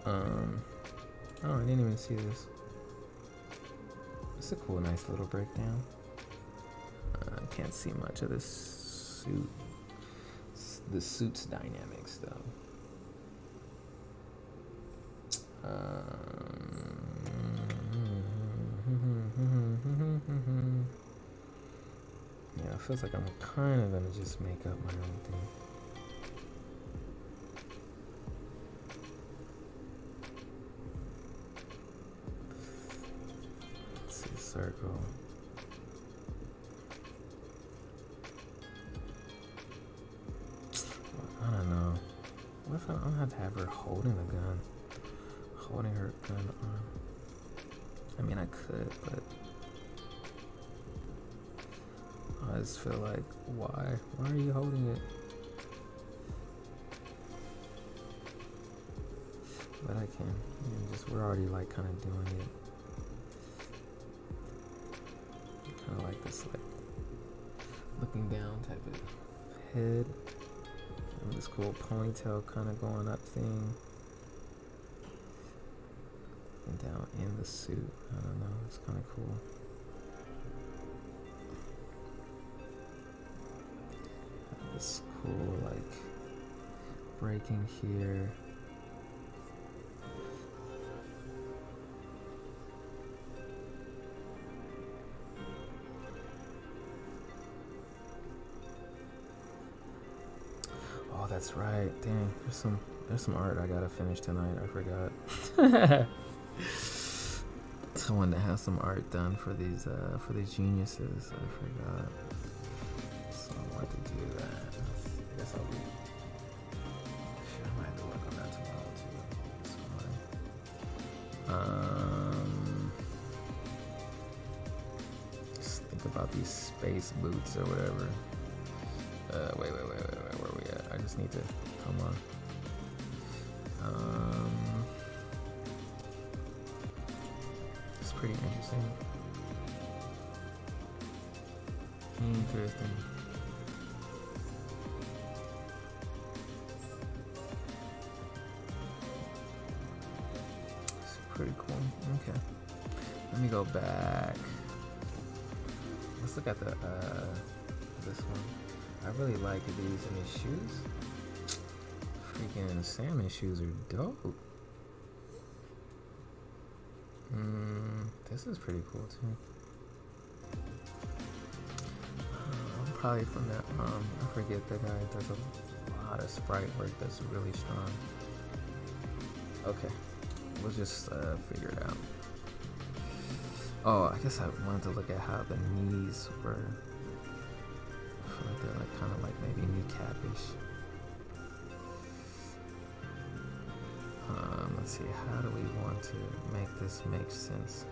Oh, I didn't even see this. It's a cool, nice little breakdown. I can't see much of this suit. The suit's dynamics, though. Yeah, it feels like I'm kind of gonna just make up my own thing. Circle. I don't know. What if I don't have to have her holding the gun? Holding her gun arm. I mean, I could, but I just feel like, why? Why are you holding it? But I can. We're already like kind of doing it. Kind of like this, like looking down type of head, and this cool ponytail kind of going up thing, and down in the suit. I don't know, it's kind of cool. This cool like breaking here. That's right. Dang, there's some art I gotta finish tonight. I forgot. Someone that has some art done for these geniuses. I forgot. So I want to do that. I guess I'll be. Shit, I might have to work on that tomorrow too. That's fine. Just think about these space boots or whatever. Wait, where are we at? I just need to, come on. It's pretty interesting. Interesting. It's pretty cool. Okay. Let me go back. Let's look at the, this one. I really like these in these shoes. Freaking salmon shoes are dope. This is pretty cool too. Probably from that, I forget the guy does a lot of sprite work that's really strong. Okay, we'll just figure it out. Oh, I guess I wanted to look at how the knees were. I feel like they're like kind of like maybe kneecapish. Let's see, how do we want to make this make sense?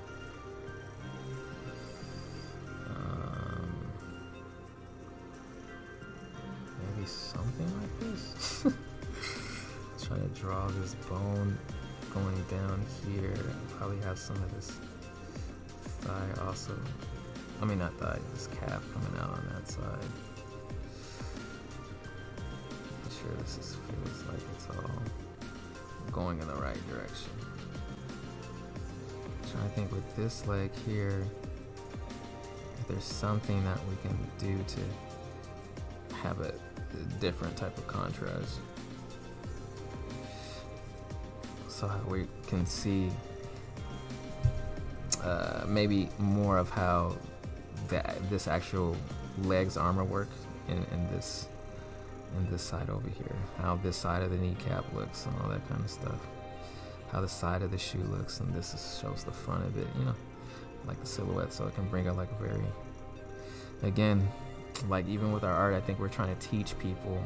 something like this. Try to draw this bone going down here. Probably have some of this thigh also. I mean, not thigh, this calf coming out on that side. Make sure feels like it's all going in the right direction. Trying to think with this leg here, if there's something that we can do to have a different type of contrast. So we can see maybe more of how this actual leg's armor works in this side over here. How this side of the kneecap looks and all that kind of stuff. How the side of the shoe looks, and shows the front of it, you know, like the silhouette, so it can bring out like a very, again, like even with our art, I think we're trying to teach people.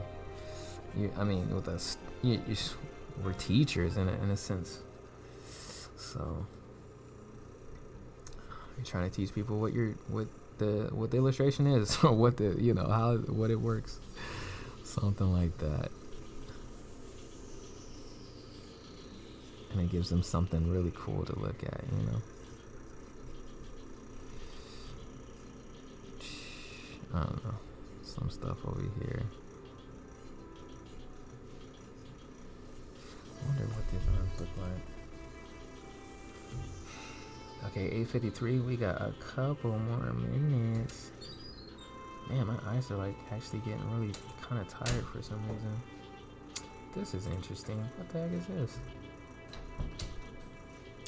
I mean, with us, we're teachers in a sense. So you're trying to teach people what the illustration is, or what it works, something like that. And it gives them something really cool to look at, you know. I don't know, some stuff over here. I wonder what these arms look like. Okay, 8:53. We got a couple more minutes. Man, my eyes are like actually getting really kind of tired for some reason. This is interesting. What the heck is this?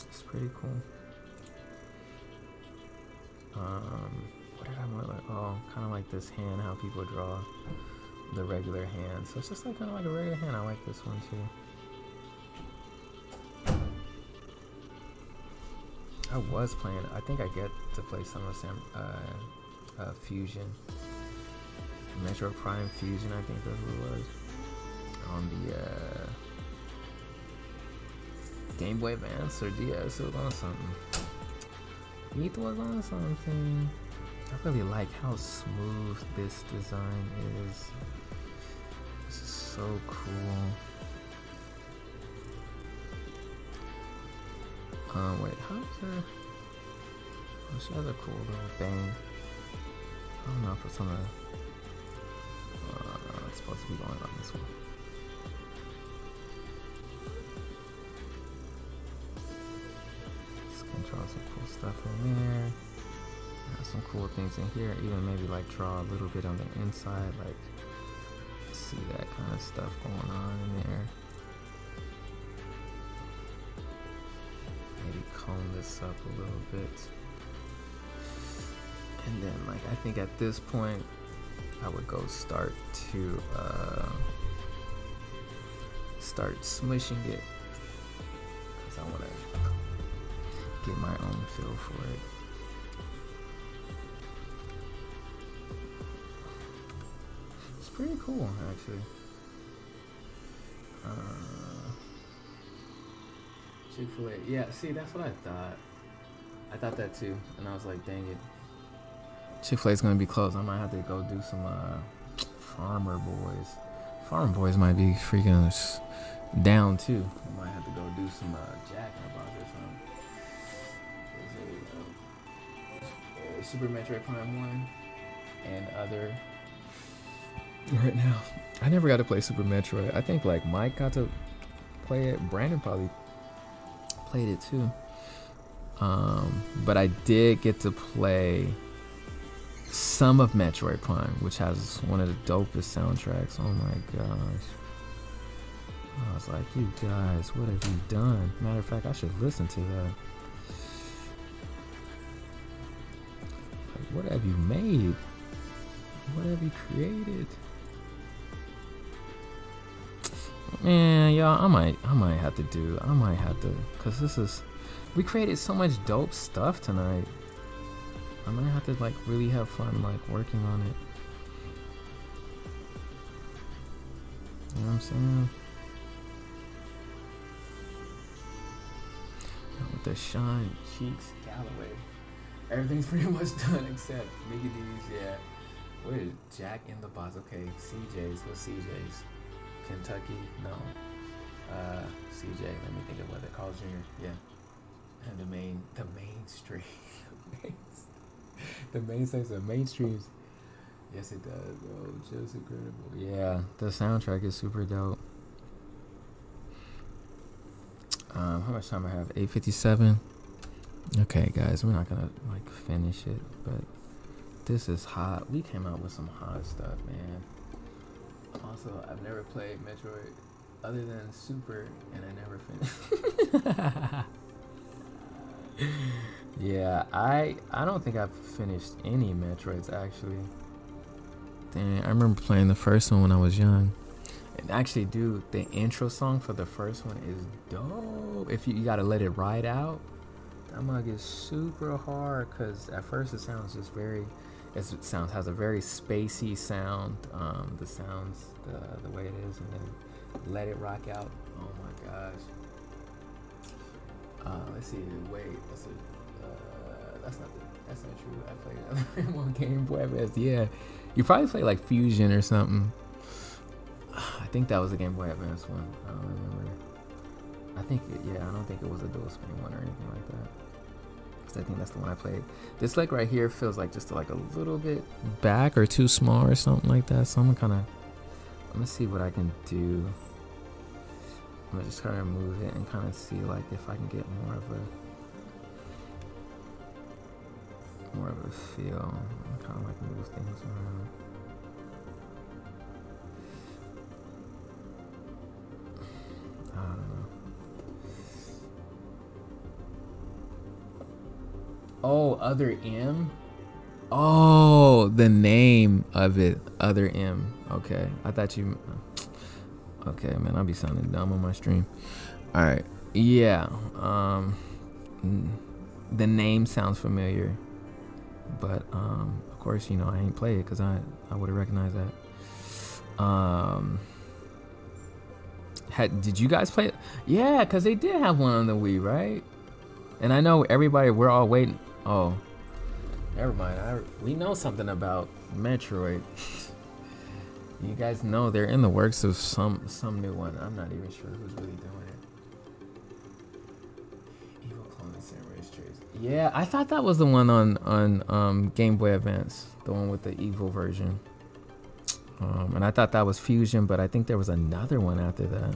It's pretty cool. What did I want? Like, oh, kind of like this hand. How people draw the regular hand. So it's just like kind of like a regular hand. I like this one too. I was playing. I think I get to play some of Fusion. Metro Prime Fusion. I think that's what it was on the Game Boy Advance or DS. It was on something. It was on something. I really like how smooth this design is. This is so cool. Wait, how is her? Oh, she has a cool little bang. I don't know if it's on the. It's supposed to be going on this one. Just gonna draw some cool stuff in there. Some cool things in here. Even maybe like draw a little bit on the inside, like see that kind of stuff going on in there. Maybe comb this up a little bit. And then like I think at this point I would go start smushing it, because I want to get my own feel for it. It's pretty cool actually. Chick-fil-A. Yeah, see, that's what I thought. I thought that too, and I was like, dang it. Chick-fil-A's gonna be closed. I might have to go do some Farmer Boys. Farmer Boys might be freaking down too. I might have to go do some Jack in the Box or something. There's a Super Metroid Prime 1 and other. Right now, I never got to play Super Metroid. I think like Mike got to play it. Brandon probably played it too. But I did get to play some of Metroid Prime, which has one of the dopest soundtracks. Oh my gosh. I was like, you guys, what have you done? Matter of fact, I should listen to that. Like, what have you made? What have you created? Man, y'all, I might have to, cause we created so much dope stuff tonight. I might have to like really have fun like working on it. You know what I'm saying? With the Shine Cheeks Galloway, everything's pretty much done except Mickey D's. Yeah, What is Jack in the Box? Okay, CJ's. What CJ's? Kentucky? No. CJ. Let me think of what they're called. Junior. Yeah. And the mainstream. The mainstreams are mainstreams. Yes, it does, bro. Just incredible. Yeah, the soundtrack is super dope. How much time I have? 8:57. Okay, guys, we're not gonna like finish it, but this is hot. We came out with some hot stuff, man. Also, I've never played Metroid other than Super, and I never finished. Yeah, I don't think I've finished any Metroids actually. Dang, I remember playing the first one when I was young. And actually, dude, the intro song for the first one is dope. If you gotta let it ride out, that mug is super hard because at first it sounds just has a very spacey sound. The sounds, the way it is, and then let it rock out. Oh my gosh. Let's see. Wait, that's not true. I played another one Game Boy Advance. Yeah, you probably played like Fusion or something. I think that was a Game Boy Advance one. I don't remember. I don't think it was a dual screen one or anything like that. Cause I think that's the one I played. This leg right here feels like just like a little bit back or too small or something like that. So I'm gonna see what I can do. I'm gonna just try to move it and kind of see like if I can get more of a feel. Kind of like move things around. I don't know. Oh, Other M? Oh, the name of it, Other M. Okay, I thought you... Okay, man, I'll be sounding dumb on my stream. Alright, yeah. The name sounds familiar. But, of course, you know, I ain't play it because I would have recognized that. Did you guys play it? Yeah, because they did have one on the Wii, right? And I know we're all waiting. Oh, never mind. We know something about Metroid. You guys know they're in the works of some new one. I'm not even sure who's really doing it. Evil Clone and Samurai Trace. Yeah, I thought that was the one on Game Boy Advance, the one with the evil version. And I thought that was Fusion, but I think there was another one after that.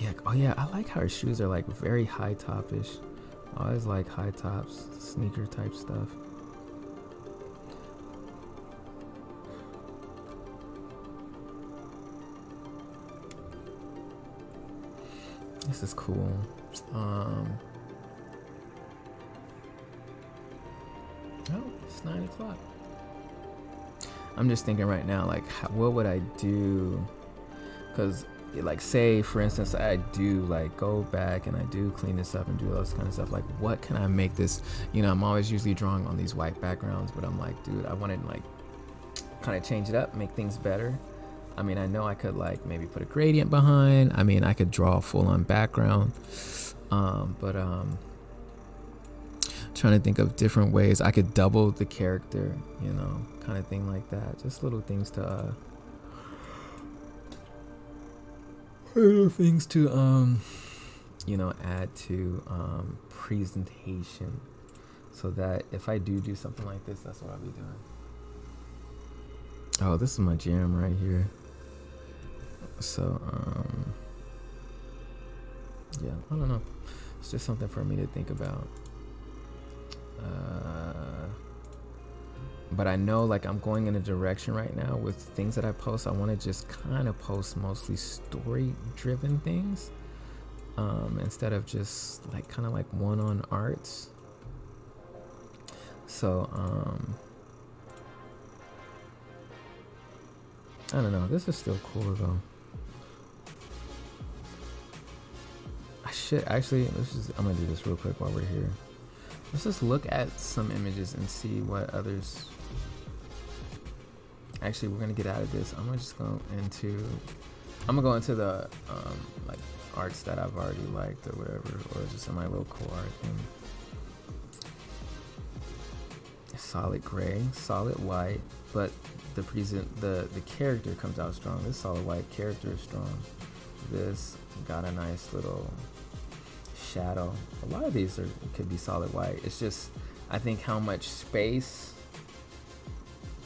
Yeah. Oh yeah, I like how her shoes are like very high top-ish. I always like high tops, sneaker type stuff. This is cool. Oh, it's 9 o'clock. I'm just thinking right now, like, what would I do? Because, like, say, for instance, I do, like, go back and I do clean this up and do all this kind of stuff. Like, what can I make this? You know, I'm always usually drawing on these white backgrounds, but I'm like, dude, I want to, like, kind of change it up, make things better. I mean, I know I could, like, maybe put a gradient behind. I mean, I could draw a full-on background. Trying to think of different ways I could double the character, you know, kind of thing like that. Just little things to you know, add to presentation, so that if I do something like this, that's what I'll be doing. Oh, this is my jam right here. So yeah, I don't know, it's just something for me to think about. But I know, like, I'm going in a direction right now with things that I post. I want to just kind of post mostly story-driven things, instead of just like kind of like one-on arts. So I don't know. This is still cool though. I should actually. I'm gonna do this real quick while we're here. Let's just look at some images and see what others. Actually, we're gonna get out of this. I'm gonna go into the like arts that I've already liked or whatever, or just in my little cool art thing. solid gray, solid white, but the character comes out strong. This solid white character is strong. This got a nice little shadow. A lot of these could be solid white. It's just, I think how much space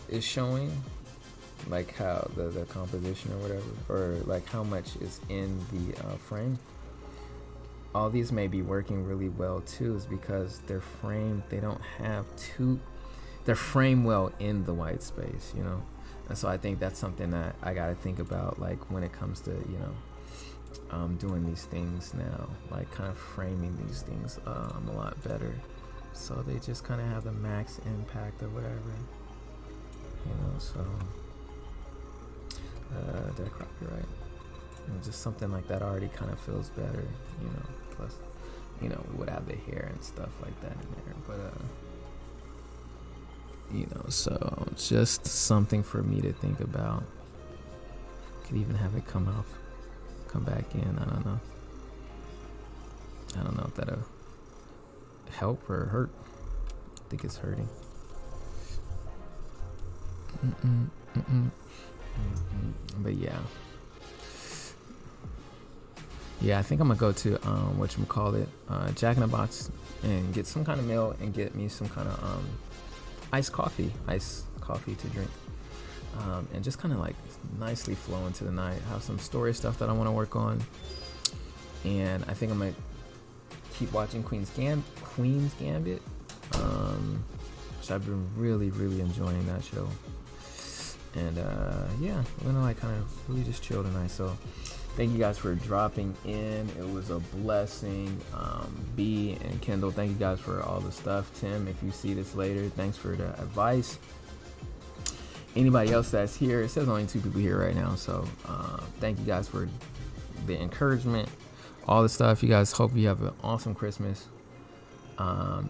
is showing, like how the composition or whatever, or like how much is in the frame. All these may be working really well too, is because they're framed, they don't have they're framed well in the white space, you know. And so I think that's something that I gotta think about, like when it comes to, you know, doing these things now, like kind of framing these things a lot better, so they just kind of have the max impact or whatever, you know. So did I copyright? You know, just something like that already kind of feels better, you know. Plus, you know, we would have the hair and stuff like that in there, but you know, so just something for me to think about. Could even have it come back in. I don't know if that'll help or hurt. I think it's hurting. But yeah, I think I'm gonna go to whatchamacallit, Jack in the Box, and get some kind of meal and get me some kind of iced coffee to drink, and just kind of like nicely flow into the night. Have some story stuff that I want to work on, and I think I'm gonna keep watching Queen's Gambit, which I've been really enjoying that show. And yeah, we're gonna like kind of really just chill tonight. So thank you guys for dropping in. It was a blessing. B and Kendall, thank you guys for all the stuff. Tim, if you see this later, thanks for the advice. Anybody else that's here, it says only 2 people here right now. So thank you guys for the encouragement, all the stuff. You guys, hope you have an awesome Christmas. Yeah.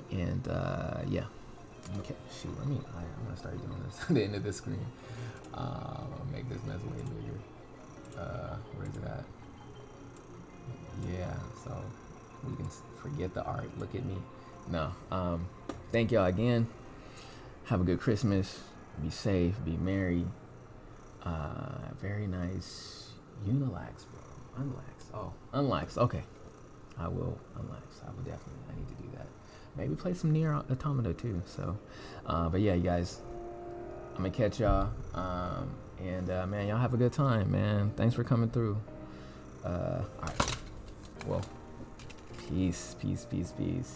Okay, shoot, I'm gonna start doing this at the end of this screen. I'll make this mess way bigger. Where is it at? Yeah, so we can forget the art. Look at me. No. Thank y'all again. Have a good Christmas. Be safe. Be merry. Very nice. Unilax, bro. Unlax. Oh, unlax. Okay. I will unlax. I need to do that. Maybe play some Nier Automata too. So, but yeah, you guys, I'm gonna catch y'all. Man, y'all have a good time, man. Thanks for coming through. All right. Well, peace.